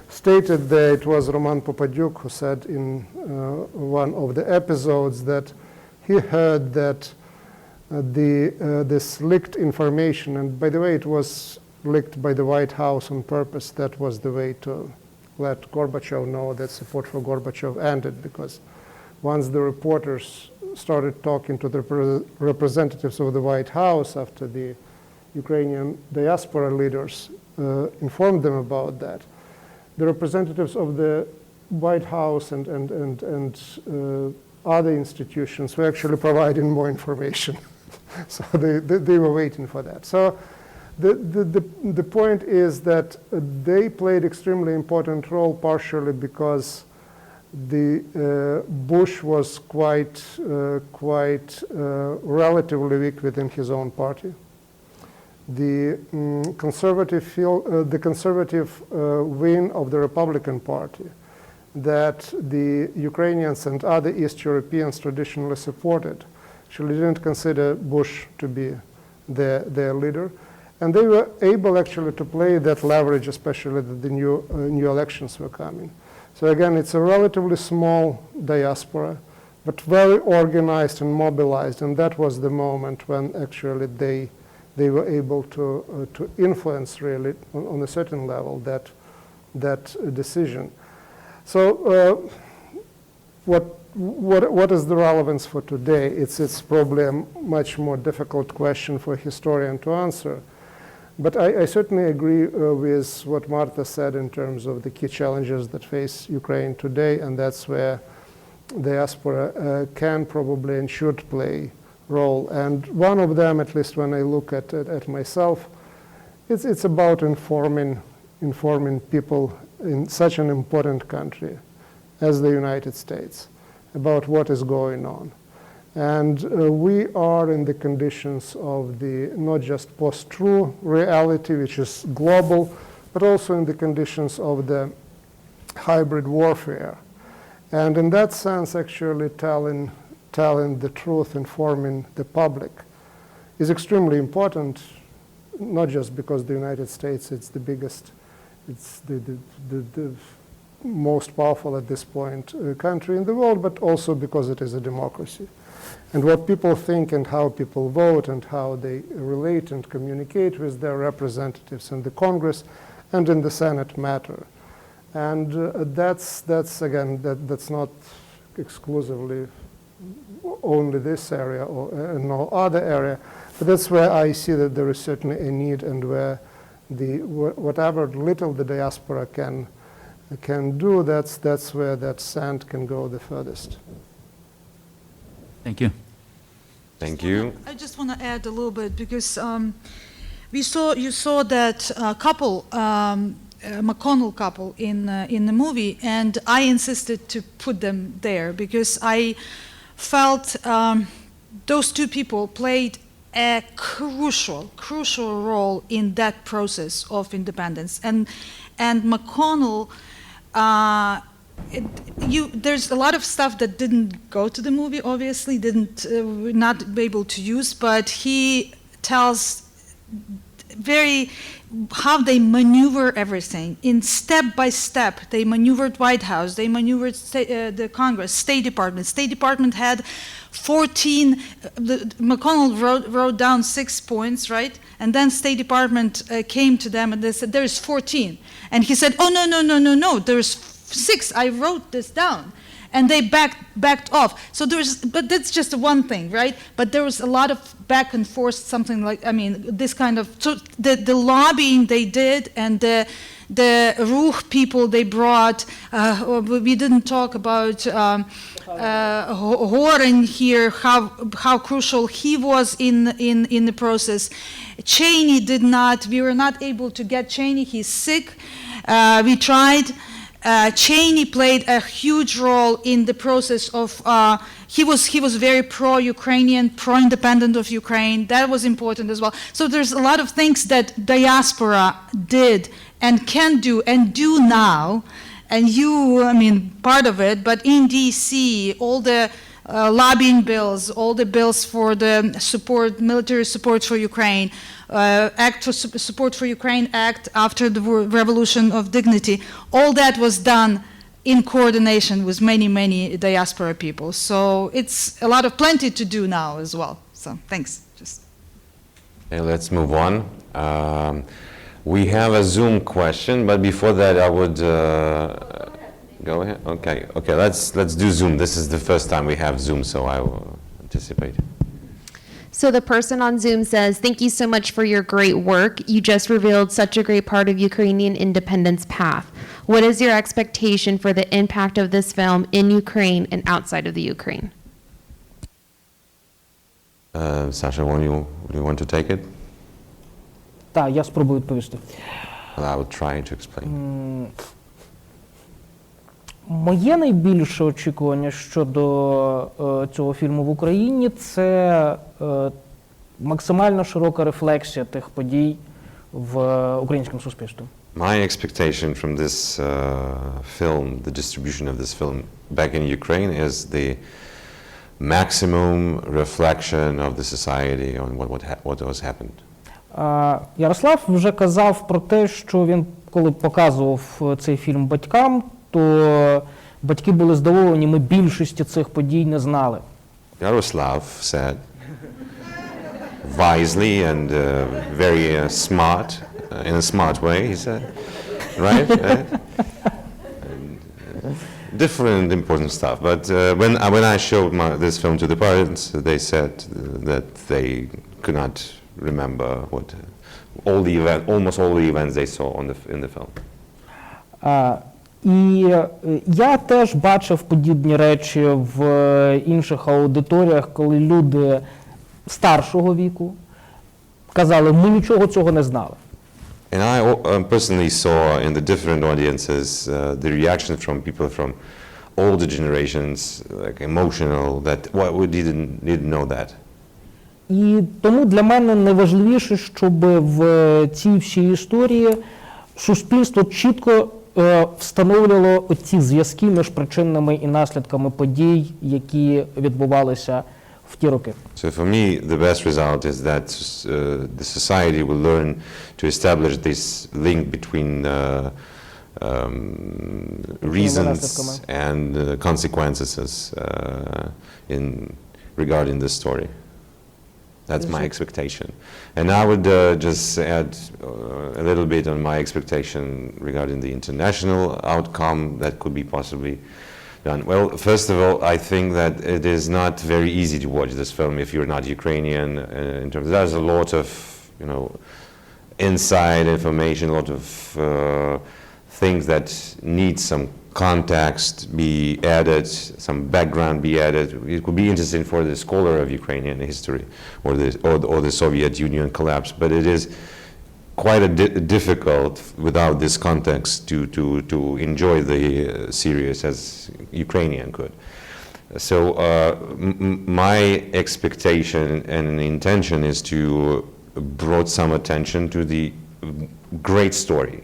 Speaker 5: stated that it was Roman Popadyuk who said in one of the episodes that he heard that this leaked information, and by the way, it was leaked by the White House on purpose. That was the way to let Gorbachev know that support for Gorbachev ended, because once the reporters started talking to the representatives of the White House after the Ukrainian diaspora leaders informed them about that, the representatives of the White House and other institutions were actually providing more information. So they were waiting for that. So the point is that they played extremely important role, partially because the Bush was quite relatively weak within his own party. The conservative wing of the Republican Party that the Ukrainians and other East Europeans traditionally supported actually didn't consider Bush to be their leader. And they were able actually to play that leverage, especially that the new elections were coming. So again, it's a relatively small diaspora, but very organized and mobilized. And that was the moment when actually they were able to influence really on a certain level that decision. So what is the relevance for today? It's probably a much more difficult question for a historian to answer. But I certainly agree with what Marta said in terms of the key challenges that face Ukraine today, and that's where diaspora can probably and should play role. And one of them, at least when I look at myself, it's about informing people in such an important country as the United States about what is going on. And we are in the conditions of the not just post-truth reality, which is global, but also in the conditions of the hybrid warfare. And in that sense, actually telling the truth, informing the public is extremely important, not just because the United States is the biggest, it's the most powerful at this point country in the world, but also because it is a democracy. And what people think and how people vote and how they relate and communicate with their representatives in the Congress and in the Senate matter. And that's not exclusively only this area or no other area, but that's where I see that there is certainly a need, and where whatever little the diaspora can do, that's where that sand can go the furthest.
Speaker 8: Thank you.
Speaker 2: Thank you.
Speaker 7: I just want to add a little bit, because you saw that couple, McConnell couple in the movie, and I insisted to put them there because I felt those two people played a crucial role in that process of independence. And McConnell, there's a lot of stuff that didn't go to the movie, obviously, not be able to use, but he tells how they maneuver everything in step by step. They maneuvered White House, they maneuvered the Congress, State Department. State Department had 14, McConnell wrote down 6 points, right? And then State Department came to them and they said, there's 14. And he said, oh, no, there's 6, I wrote this down. And they backed off. So but that's just one thing, right? But there was a lot of back and forth, something like, this kind of, so the lobbying they did, and the Ruch people they brought, we didn't talk about Horan here, how crucial he was in the process. Cheney we were not able to get Cheney, he's sick. We tried. Cheney played a huge role in the process of, he was very pro-Ukrainian, pro-independent of Ukraine. That was important as well. So there's a lot of things that diaspora did and can do and do now. And part of it, but in DC, all the lobbying bills, all the bills for the military support for Ukraine, Act for Support for Ukraine Act after the Revolution of Dignity, all that was done in coordination with many diaspora people. So it's plenty to do now as well. So thanks.
Speaker 2: Okay, let's move on. We have a Zoom question, but before that I would go ahead. Okay, let's do Zoom. This is the first time we have Zoom, so I will anticipate.
Speaker 9: So the person on Zoom says, thank you so much for your great work. You just revealed such a great part of Ukrainian independence path. What is your expectation for the impact of this film in Ukraine and outside of the Ukraine?
Speaker 2: Sasha, do you want to take it?
Speaker 4: Так, я спробую відповісти.
Speaker 2: Well, I will try to explain.
Speaker 4: Моє найбільше очікування щодо цього фільму в Україні – це максимально широка рефлексія тих подій в українському суспільстві.
Speaker 2: My expectation from this film, the distribution of this film back in Ukraine, is the maximum reflection of the society on what was happened.
Speaker 4: Ярослав вже казав про те, що він, коли показував цей фільм батькам, то батьки були здивовані, ми більшості цих подій не знали.
Speaker 2: Yaroslav said, wisely and very smart, in a smart way, he said, right? Different important stuff. But when I showed this film to the parents, they said that they could not remember almost all the events they saw in the film.
Speaker 4: І я теж бачив подібні речі в інших аудиторіях, коли люди старшого віку казали, ми нічого цього не знали.
Speaker 2: And I personally saw in the different audiences the reaction from people from older generations, like emotional, that we didn't know that.
Speaker 4: І тому для мене найважливіше, щоб в цій всій історії суспільство чітко встановлювало ці зв'язки між причинами і наслідками подій, які відбувалися в ті роки.
Speaker 2: So for me, the best result is that the society will learn to establish this link between reasons and consequences regarding this story. That's my expectation. And I would just add a little bit on my expectation regarding the international outcome that could be possibly done. Well, first of all, I think that it is not very easy to watch this film if you're not Ukrainian. In terms, there's a lot of, inside information, a lot of things that need some context be added, some background be added. It could be interesting for the scholar of Ukrainian history or the Soviet Union collapse, but it is quite difficult without this context to enjoy the series as Ukrainian could. So my expectation and intention is to brought some attention to the great story.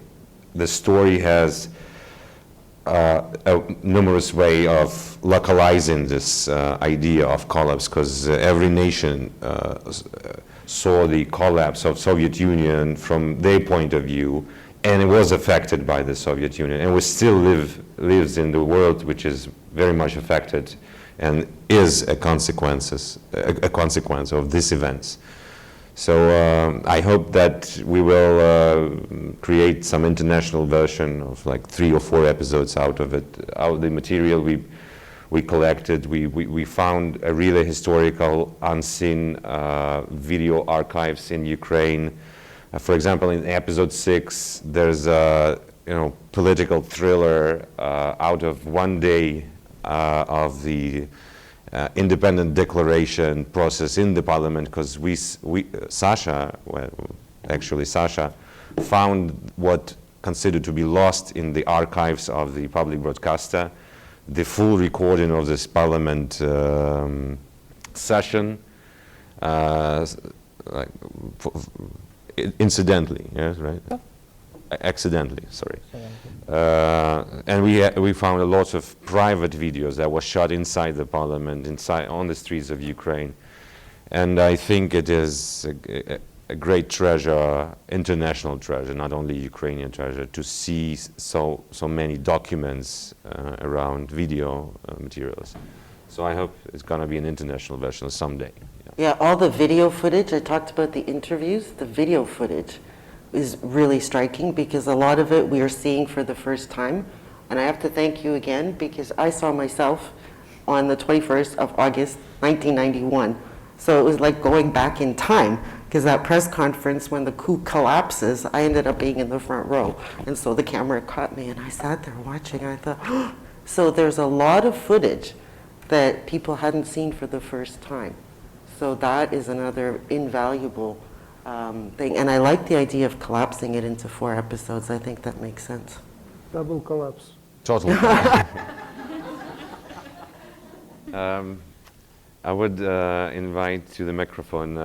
Speaker 2: The story has a numerous way of localizing this idea of collapse, because every nation saw the collapse of Soviet Union from their point of view, and it was affected by the Soviet Union, and we still lives in the world which is very much affected and is a consequence of these events. So I hope that we will create some international version of like 3 or 4 episodes out of it. Out of the material we collected, we found a really historical, unseen video archives in Ukraine. For example, in episode 6, there's a political thriller out of one day of the independent declaration process in the parliament, because Sasha found what considered to be lost in the archives of the public broadcaster, the full recording of this parliament session, incidentally, yes, right? Accidentally, sorry. And we found a lot of private videos that were shot inside the parliament, on the streets of Ukraine. And I think it is a great treasure, international treasure, not only Ukrainian treasure, to see so many documents around video materials. So I hope it's going to be an international version someday.
Speaker 3: Yeah, all the video footage, I talked about the interviews, the video footage is really striking, because a lot of it we are seeing for the first time. And I have to thank you again, because I saw myself on the 21st of August, 1991. So it was like going back in time Because that press conference, when the coup collapses, I ended up being in the front row. And so the camera caught me, and I sat there watching, and I thought, oh. So there's a lot of footage that people hadn't seen for the first time. So that is another invaluable thing. And I like the idea of collapsing it into 4 episodes. I think that makes sense.
Speaker 5: Double collapse.
Speaker 2: Total. I would invite to the microphone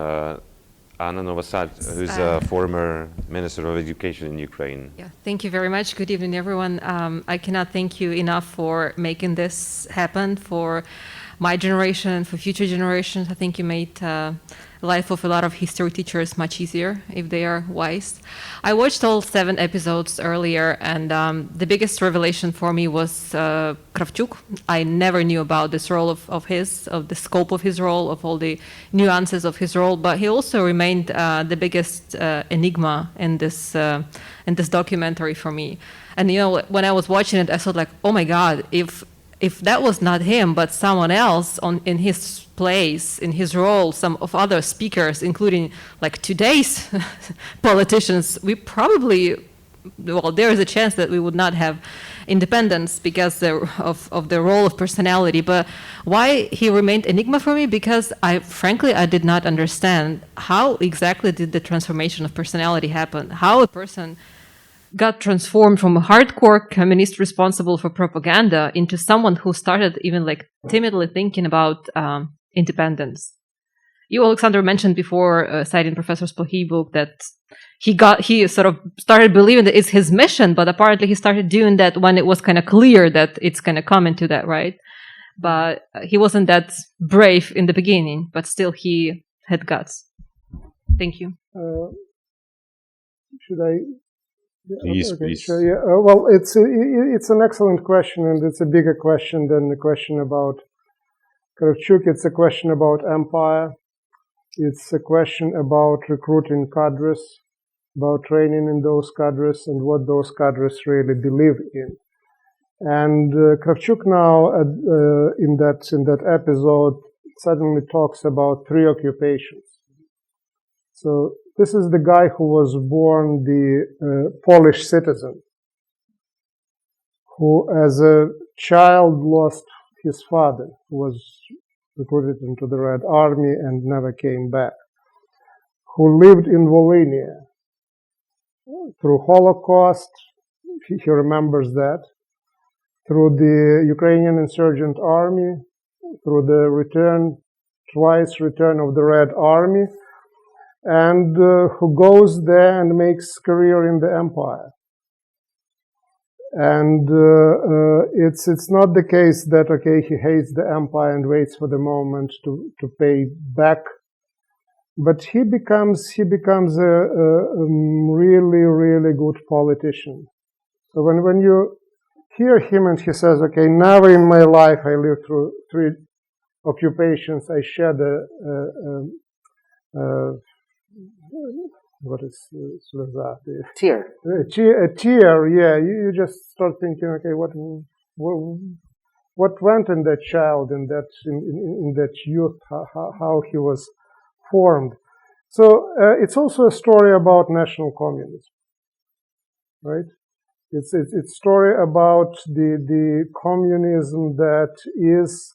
Speaker 2: Anna Novosad, who's a former Minister of Education in Ukraine.
Speaker 10: Yeah, thank you very much. Good evening, everyone. I cannot thank you enough for making this happen for my generation, for future generations. I think you made life of a lot of history teachers much easier if they are wise. I watched all 7 episodes earlier, and the biggest revelation for me was Kravchuk. I never knew about this role of his, of the scope of his role, of all the nuances of his role, but he also remained the biggest enigma in this documentary for me. And you know, when I was watching it, I thought like, oh my God, if that was not him, but someone else in his place, in his role, some of other speakers, including like today's politicians, we probably, well, there is a chance that we would not have independence because of the role of personality. But why he remained enigma for me? Because frankly, I did not understand how exactly did the transformation of personality happen, how a person got transformed from a hardcore communist responsible for propaganda into someone who started even like timidly thinking about independence. You, Oleksandr, mentioned before, citing Professor Spogli book, that he sort of started believing that it's his mission, but apparently he started doing that when it was kind of clear that it's going to come into that, right? But he wasn't that brave in the beginning, but still he had guts. Thank you.
Speaker 5: Should I?
Speaker 2: Please,
Speaker 5: Okay,
Speaker 2: please.
Speaker 5: sure, yeah. Well, it's an excellent question, and it's a bigger question than the question about Kravchuk. It's a question about empire. It's a question about recruiting cadres, about training in those cadres, and what those cadres really believe in. And Kravchuk now, in that episode, suddenly talks about 3 occupations. So this is the guy who was born the Polish citizen, who as a child lost his father, who was recruited into the Red Army and never came back, who lived in Volhynia through Holocaust, he remembers that, through the Ukrainian insurgent army, through the twice return of the Red Army, and who goes there and makes career in the empire. And it's not the case that, okay, he hates the empire and waits for the moment to pay back, but he becomes a really, really good politician. So when you hear him and he says, okay, never in my life I lived through 3 occupations, I shed what is that?
Speaker 3: Tear.
Speaker 5: A tear, yeah. You just start thinking, okay, what went in that child, in that youth, how he was formed. So it's also a story about national communism, right? It's a story about the communism that is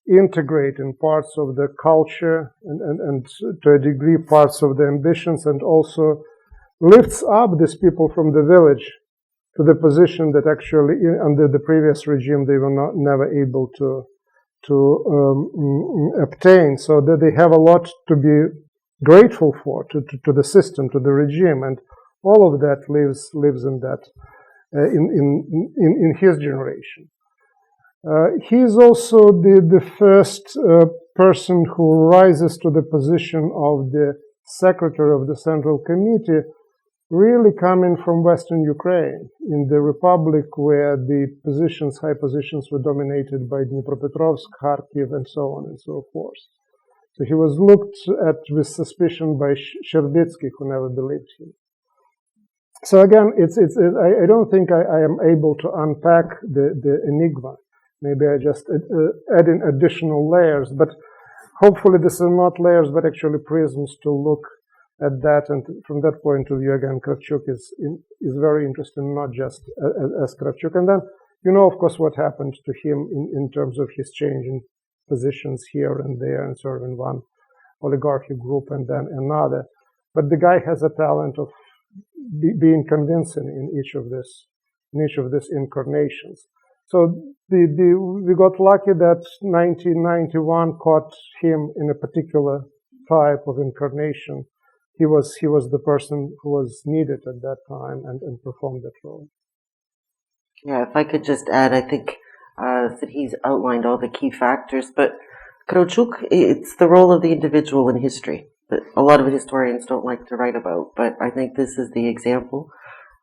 Speaker 5: integrating parts of the culture and to a degree parts of the ambitions, and also lifts up these people from the village to the position that actually under the previous regime they were never able to obtain, so that they have a lot to be grateful for to the system, to the regime, and all of that lives in that in his generation. He is also the first person who rises to the position of the secretary of the Central Committee, really coming from Western Ukraine, in the republic where the high positions were dominated by Dnipropetrovsk, Kharkiv, and so on and so forth. So he was looked at with suspicion by Sherbetsky, who never believed him. So again, I don't think I am able to unpack the enigma. Maybe I just add in additional layers, but hopefully this are not layers, but actually prisms to look at that. And from that point of view, again, Kravchuk is very interesting, not just as Kravchuk. And then, you know, of course, what happened to him in terms of his changing positions here and there and serving one oligarchy group and then another. But the guy has a talent of being convincing in each of these incarnations. So we got lucky that 1991 caught him in a particular type of incarnation. He was the person who was needed at that time and performed that role.
Speaker 3: Yeah, if I could just add, I think that he's outlined all the key factors, but Kravchuk, it's the role of the individual in history that a lot of historians don't like to write about, but I think this is the example.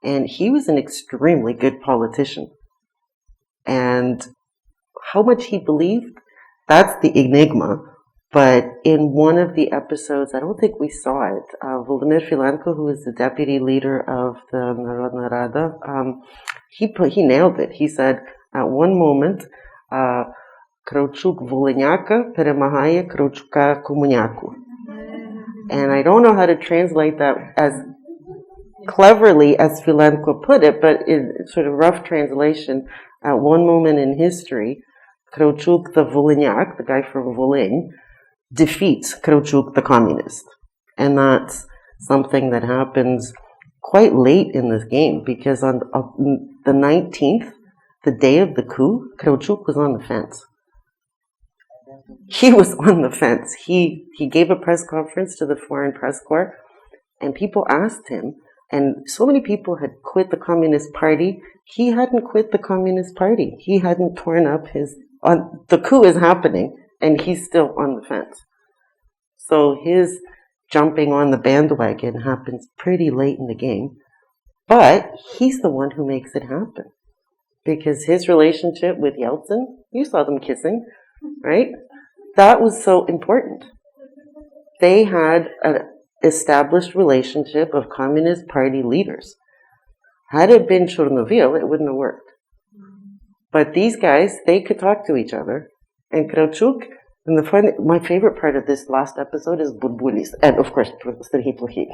Speaker 3: And he was an extremely good politician. And how much he believed, that's the enigma. But in one of the episodes, I don't think we saw it, Volodymyr Filenko, who is the deputy leader of the Narodna Rada, he nailed it. He said, at one moment, Kravchuk Volonyaka перемагає Kravchuka Комуняку. And I don't know how to translate that as cleverly as Filenko put it, but in sort of rough translation, at one moment in history, Kravchuk the Volonyak, the guy from Volyn, defeats Kravchuk the communist. And that's something that happens quite late in this game, because on the 19th, the day of the coup, Kravchuk was on the fence. He was on the fence. He gave a press conference to the Foreign Press Corps, and people asked him, and so many people had quit the Communist Party. He hadn't quit the Communist Party. He hadn't torn up the coup is happening, and he's still on the fence. So his jumping on the bandwagon happens pretty late in the game, but he's the one who makes it happen. Because his relationship with Yeltsin, you saw them kissing, right? That was so important. They had an established relationship of Communist Party leaders. Had it been Chernovil, it wouldn't have worked. But these guys, they could talk to each other. And Kravchuk, and my favorite part of this last episode is Burbulis, and of course, Serhiy Plokhiy,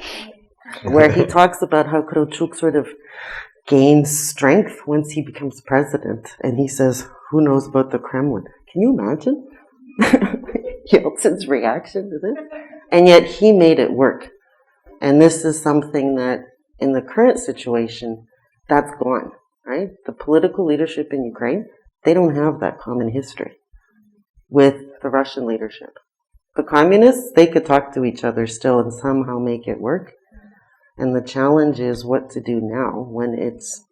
Speaker 3: where he talks about how Kravchuk sort of gains strength once he becomes president. And he says, who knows about the Kremlin? Can you imagine Yeltsin's reaction to this? And yet he made it work. And this is something that in the current situation, that's gone, right? The political leadership in Ukraine, they don't have that common history with the Russian leadership. The communists, they could talk to each other still and somehow make it work. And the challenge is what to do now when it's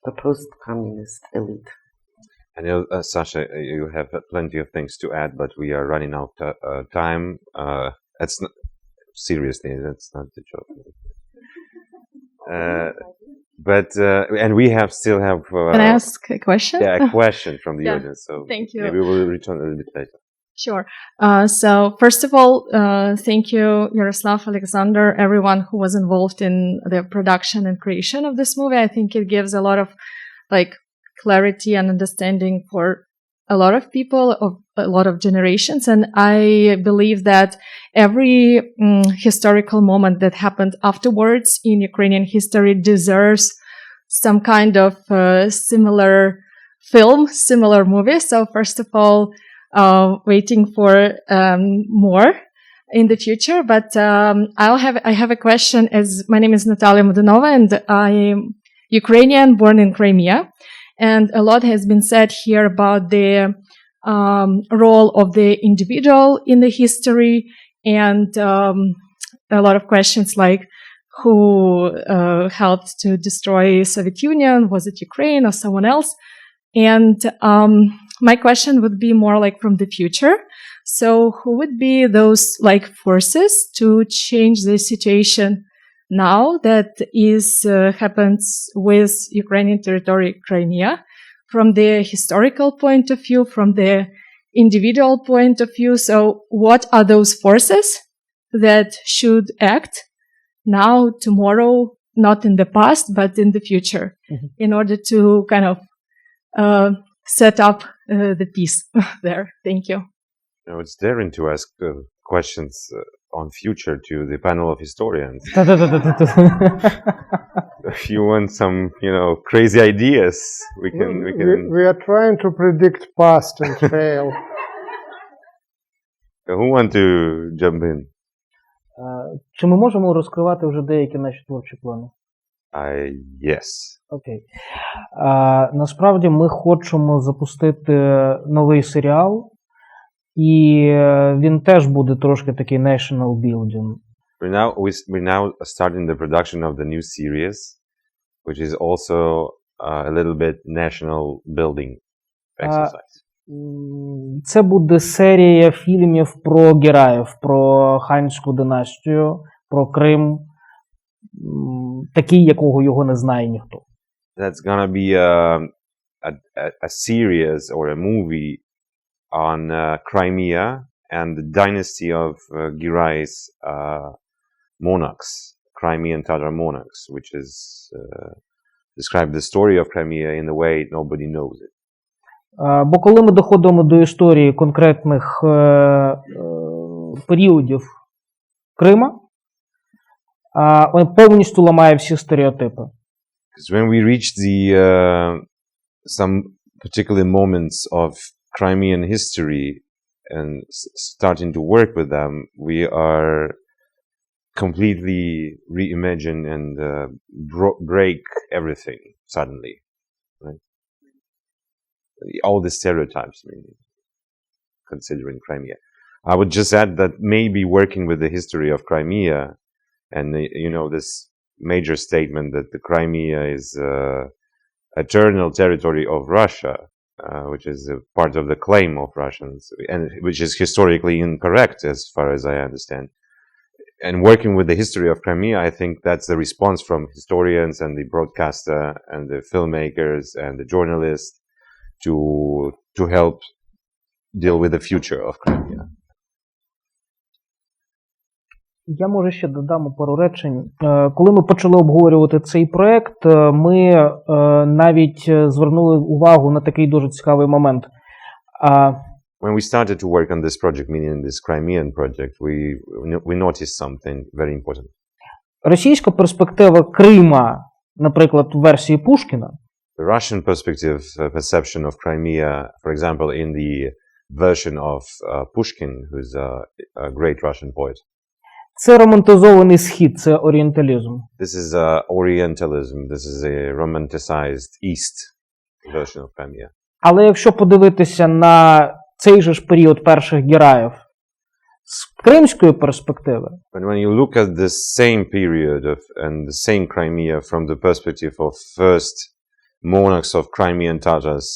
Speaker 3: the post-communist elite.
Speaker 2: I know, Sasha, you have plenty of things to add, but we are running out of time. That's not, seriously, that's not the joke. And we still have.
Speaker 11: Can I ask a question?
Speaker 2: Yeah, a question from the audience. So
Speaker 11: thank you.
Speaker 2: Maybe we'll return a little bit later.
Speaker 11: Sure. So first of all, thank you, Yaroslav, Alexander, everyone who was involved in the production and creation of this movie. I think it gives a lot of clarity and understanding for a lot of people of a lot of generations. And I believe that every historical moment that happened afterwards in Ukrainian history deserves some kind of similar film, similar movie. So first of all, waiting for more in the future. But I have a question. As my name is Natalia Mudunova, and I am Ukrainian, born in Crimea. And a lot has been said here about the role of the individual in the history, and a lot of questions like who helped to destroy Soviet Union? Was it Ukraine or someone else? And my question would be more from the future. So who would be those forces to change the situation now that happens with Ukrainian territory, Crimea, from the historical point of view, from the individual point of view? So what are those forces that should act now, tomorrow, not in the past, but in the future, in order to kind of set up the peace there? Thank you.
Speaker 2: It's daring to ask questions on future to the panel of historians. If you want some, crazy ideas, we can.
Speaker 5: We are trying to predict past and fail.
Speaker 2: Who want to jump in?
Speaker 4: Чи ми можемо розкривати вже деякі наші творчі плани?
Speaker 2: Yes.
Speaker 4: Окей. Насправді ми хочемо запустити новий серіал, і він теж буде трошки такий national building.
Speaker 2: We're now starting the production of the new series, which is also a little bit national building exercise.
Speaker 4: Це буде серія фільмів про героїв, про ханську династію, про Крим, такий, якого його не знає ніхто.
Speaker 2: That's gonna be a series or a movie on Crimea and the dynasty of Girais monarchs, Crimean Tatar monarchs, which is describe the story of Crimea in a way nobody knows it.
Speaker 4: Бо коли ми доходимо до історії конкретних періодів Крима, він повністю ламає всі стереотипи.
Speaker 2: Because when we reach some particular moments of Crimean history and starting to work with them, we are completely reimagine and break everything suddenly, right? All the stereotypes, maybe, considering Crimea. I would just add that maybe working with the history of Crimea and, this major statement that the Crimea is eternal territory of Russia, which is a part of the claim of Russians, and which is historically incorrect as far as I understand. And working with the history of Crimea, I think that's the response from historians and the broadcaster and the filmmakers and the journalists to help deal with the future of Crimea.
Speaker 4: Я, може, ще додам пару речень. Коли ми почали обговорювати цей проект, ми навіть звернули увагу на такий дуже цікавий момент.
Speaker 2: When we started to work on this project, meaning this Crimean project, we noticed something very important.
Speaker 4: Російська перспектива Крима, наприклад, в версії Пушкіна,
Speaker 2: the Russian perception of Crimea, for example, in the version of Pushkin, who's a great Russian poet.
Speaker 4: Це романтизований схід, це орієнталізм.
Speaker 2: This is Orientalism. This is a romanticized East version of Crimea.
Speaker 4: Але якщо подивитися на цей же ж період перших героїв з кримської перспективи,
Speaker 2: But when you look at the same period and the same Crimea from the perspective of first monarchs of Crimean Tatars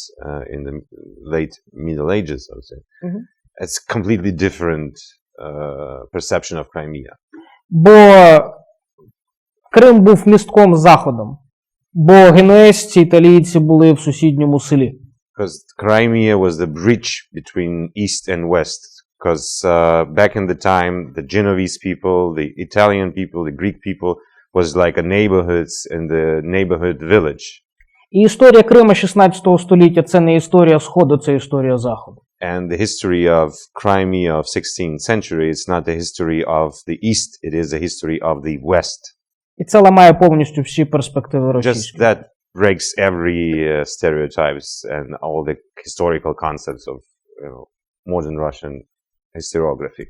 Speaker 2: in the late Middle Ages, I would say, it's completely different perception of Crimea.
Speaker 4: Бо Крим був містком з Заходом, бо генуезці, італійці були в сусідньому селі.
Speaker 2: Because Crimea was the bridge between East and West. Because back in the time, the Genovese people, the Italian people, the Greek people was like a neighborhoods in the neighborhood village.
Speaker 4: І історія Крима 16 століття – це не історія Сходу, це історія Заходу.
Speaker 2: And the history of Crimea of 16th century is not the history of the East, it is the history of the West.
Speaker 4: І це ламає повністю всі перспективи російські.
Speaker 2: Just that breaks every stereotypes and all the historical concepts of modern Russian historiography.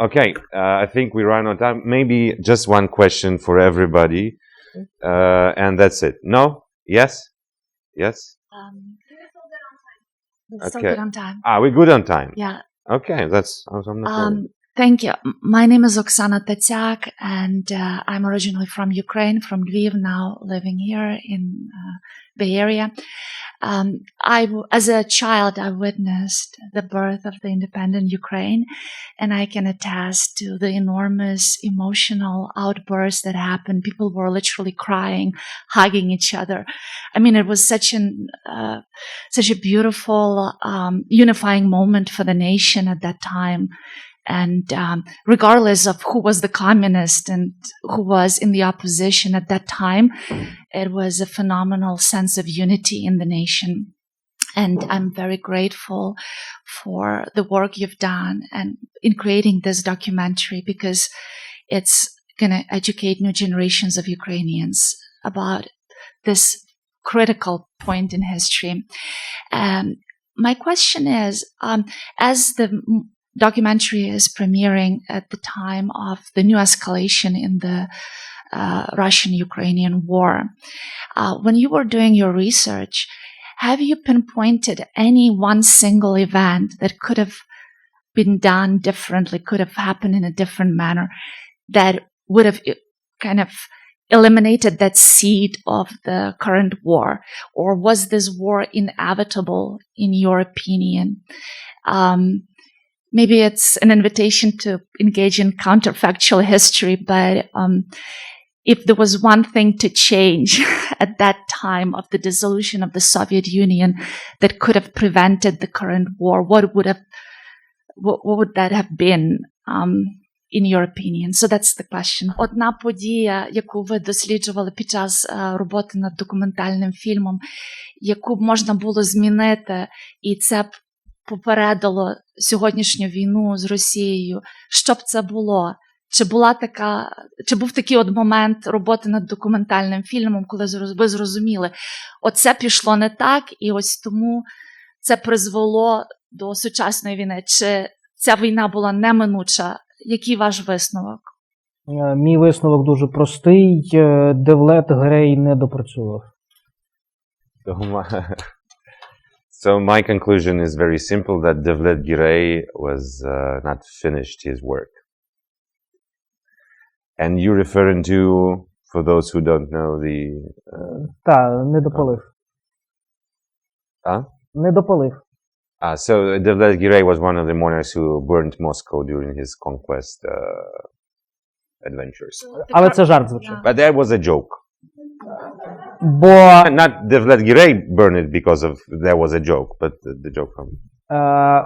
Speaker 2: Okay, I think we run out of time. Maybe just one question for everybody, and that's it. No? Yes? Yes?
Speaker 12: We're still good on time.
Speaker 2: We're good on time.
Speaker 12: Yeah.
Speaker 2: Okay, that's awesome.
Speaker 12: Thank you. My name is Oksana Dyczok, and I'm originally from Ukraine, from Lviv, now living here in Bay Area. As a child, I witnessed the birth of the independent Ukraine, and I can attest to the enormous emotional outbursts that happened. People were literally crying, hugging each other. I mean, it was such a beautiful, unifying moment for the nation at that time. And regardless of who was the communist and who was in the opposition at that time, it was a phenomenal sense of unity in the nation. And I'm very grateful for the work you've done and in creating this documentary, because it's going to educate new generations of Ukrainians about this critical point in history. My question is, as the documentary is premiering at the time of the new escalation in the Russian-Ukrainian war, when you were doing your research, have you pinpointed any one single event that could have been done differently, could have happened in a different manner, that would have kind of eliminated that seed of the current war? Or was this war inevitable, in your opinion? Maybe it's an invitation to engage in counterfactual history, but if there was one thing to change at that time of the dissolution of the Soviet Union that could have prevented the current war, what would that have been, in your opinion? So that's the question. Одна подія, яку ви досліджували під час роботи над документальним фільмом, яку б можна було змінити, і це б попередило сьогоднішню війну з Росією, що б це було? Чи був такий от момент роботи над документальним фільмом, коли ви зрозуміли, оце пішло не так, і ось тому це призвело до сучасної війни? Чи ця війна була неминуча? Який ваш висновок?
Speaker 4: Мій висновок дуже простий. Девлет Грей не допрацював.
Speaker 2: So my conclusion is very simple, that Devlet Girey was not finished his work. And you're referring to, for those who don't know, the...
Speaker 4: Так, не допалив. Не допалив.
Speaker 2: So Devlet Girey was one of the monarchs who burned Moscow during his conquest adventures.
Speaker 4: Але це жарт, звичайно.
Speaker 2: But that was a joke.
Speaker 4: Бо...
Speaker 2: Not Devlet Girey burned it because of that was a joke, but the joke from...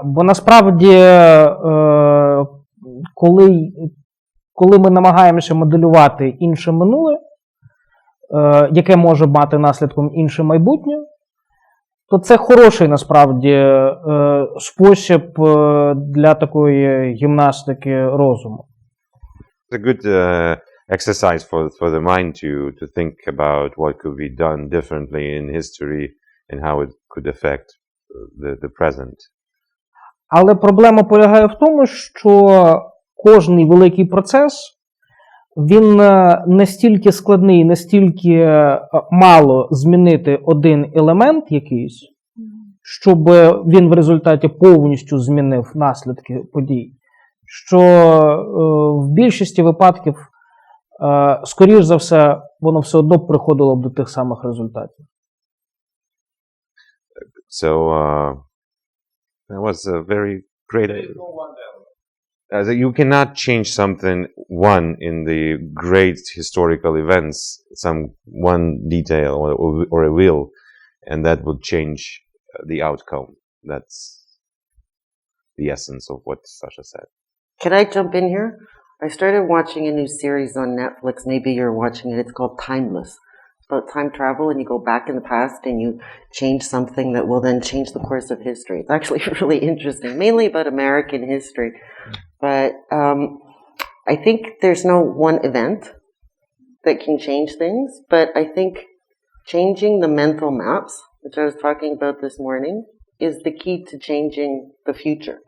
Speaker 4: Бо насправді, коли ми намагаємося моделювати інше минуле, яке може мати наслідком інше майбутнє, то це хороший, насправді, спосіб для такої гімнастики розуму.
Speaker 2: It's a good exercise for the mind to think about what could be done differently in history and how it could affect the present.
Speaker 4: Але проблема полягає в тому, що кожний великий процес, він настільки складний, настільки мало змінити один елемент якийсь, щоб він в результаті повністю змінив наслідки подій, що в більшості випадків, скоріш за все, воно все одно приходило б до тих самих результатів.
Speaker 2: So that was a very great... You cannot change something, one, in the great historical events, one detail or a will, and that would change the outcome. That's the essence of what Sasha said.
Speaker 3: Can I jump in here? I started watching a new series on Netflix. Maybe you're watching it. It's called Timeless. It's about time travel, and you go back in the past and you change something that will then change the course of history. It's actually really interesting, mainly about American history. But I think there's no one event that can change things, but I think changing the mental maps, which I was talking about this morning, is the key to changing the future.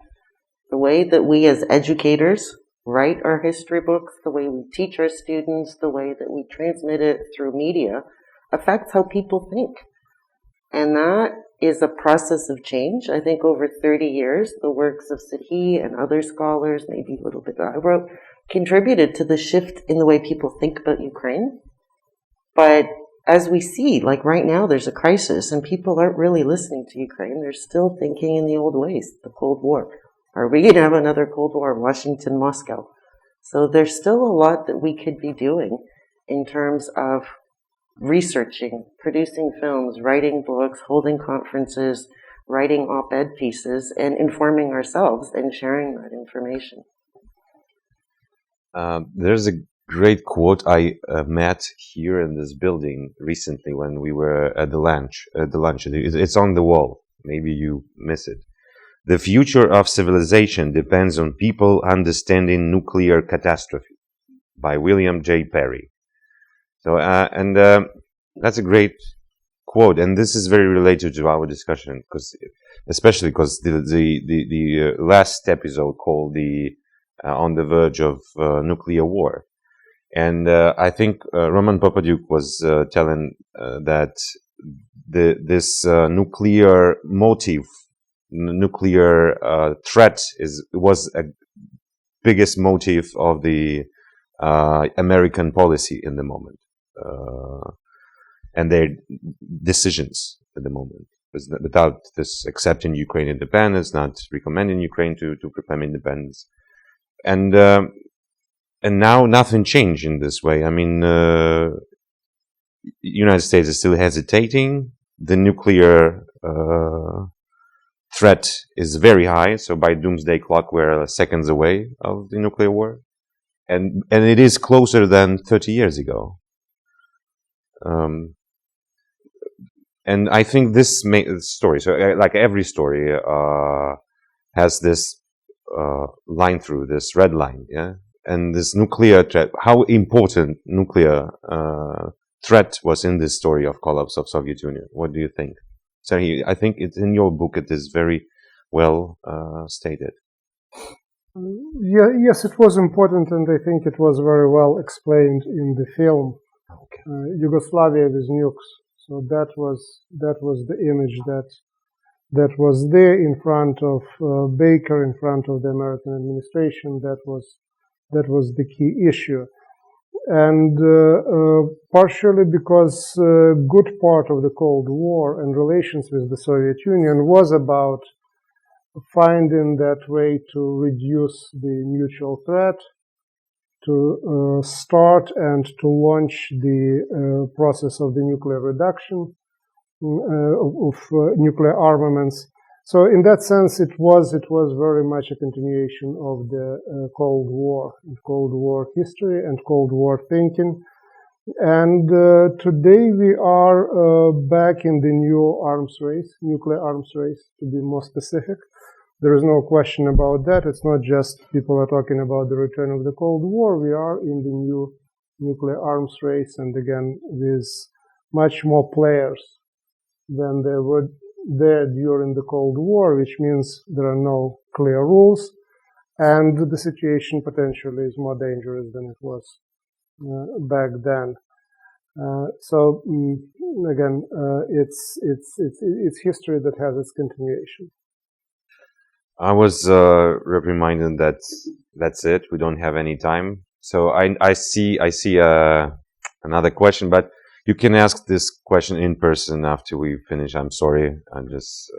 Speaker 3: The way that we as educators write our history books, the way we teach our students, the way that we transmit it through media, affects how people think. And that is a process of change. I think over 30 years, the works of Serhiy and other scholars, maybe a little bit that I wrote, contributed to the shift in the way people think about Ukraine. But as we see, like right now, there's a crisis and people aren't really listening to Ukraine. They're still thinking in the old ways, the Cold War. Are we going to have another Cold War, Washington, Moscow? So there's still a lot that we could be doing in terms of researching, producing films, writing books, holding conferences, writing op-ed pieces, and informing ourselves and sharing that information.
Speaker 2: There's a great quote I met here in this building recently when we were at the lunch. It's on the wall. maybe you miss it. The future of civilization depends on people understanding nuclear catastrophe, by William J. Perry. So, that's a great quote, and this is very related to our discussion, especially because the last episode called the On the Verge of Nuclear War, and I think Roman Popadyuk was telling that this nuclear motive, nuclear threat was a biggest motive of the American policy in the moment, and their decisions at the moment. Without this accepting Ukraine independence, not recommending Ukraine to proclaim independence, and now nothing changed in this way. I mean, United States is still hesitating. The nuclear threat is very high. So by doomsday clock, we're seconds away of the nuclear war. And it is closer than 30 years ago. And I think this story, so like every story, has this line through, this red line, yeah? And this nuclear threat, how important nuclear threat was in this story of collapse of Soviet Union. What do you think? Serhiy, I think it's in your book, it is very well stated.
Speaker 5: Yeah, yes, it was important, and I think it was very well explained in the film.
Speaker 2: Okay.
Speaker 5: Yugoslavia with nukes. So that was the image that was there in front of Baker, in front of the American administration. That was the key issue, and partially because a good part of the Cold War and relations with the Soviet Union was about finding that way to reduce the mutual threat, to start and to launch the process of the nuclear reduction of nuclear armaments. So in that sense, it was very much a continuation of the Cold War, Cold War history and Cold War thinking. And today we are back in the new arms race, nuclear arms race, to be more specific. There is no question about that. It's not just people are talking about the return of the Cold War. We are in the new nuclear arms race, and again, with much more players than there were there during the Cold War, which means there are no clear rules, and the situation potentially is more dangerous than it was back then. So again, it's history that has its continuation.
Speaker 2: I was reminded that that's it. We don't have any time. So I see another question, but you can ask this question in person after we finish. I'm sorry, I just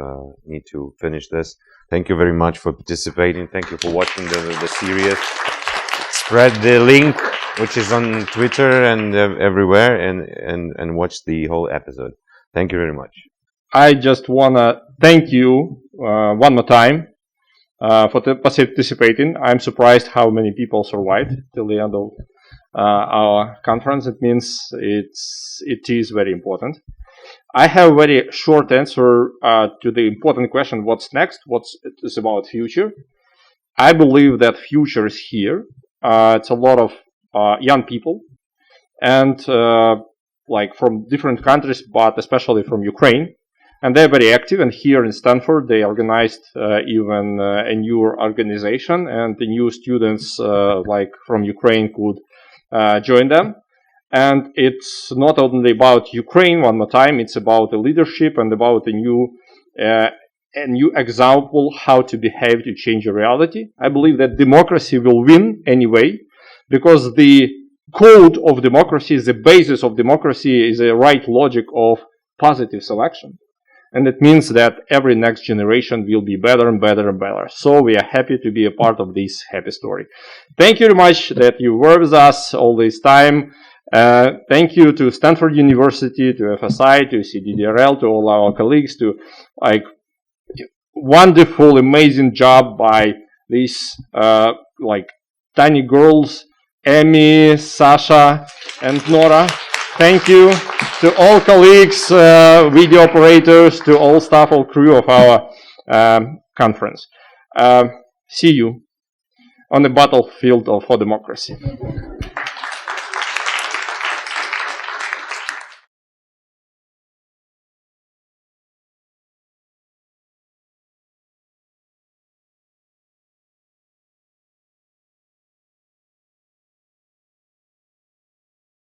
Speaker 2: need to finish this. Thank you very much for participating. Thank you for watching the series. Spread the link, which is on Twitter and everywhere, and watch the whole episode. Thank you very much.
Speaker 1: I just wanna thank you one more time for participating. I'm surprised how many people survived till the end of our conference. It means it is very important. I have a very short answer to the important question: what's next? It is about future. I believe that future is here. It's a lot of young people, and like from different countries, but especially from Ukraine. And they're very active, and here in Stanford they organized even a new organization, and the new students like from Ukraine could join them. And it's not only about Ukraine, one more time, it's about the leadership and about a new example how to behave to change a reality. I believe that democracy will win anyway, because the code of democracy, the basis of democracy is a right logic of positive selection. And it means that every next generation will be better and better and better. So we are happy to be a part of this happy story. Thank you very much that you were with us all this time. Thank you to Stanford University, to FSI, to CDDRL, to all our colleagues, to like wonderful, amazing job by these like tiny girls, Amy, Sasha, and Nora. Thank you. to all colleagues, video operators, to all staff, all crew of our conference. See you on the battlefield for democracy.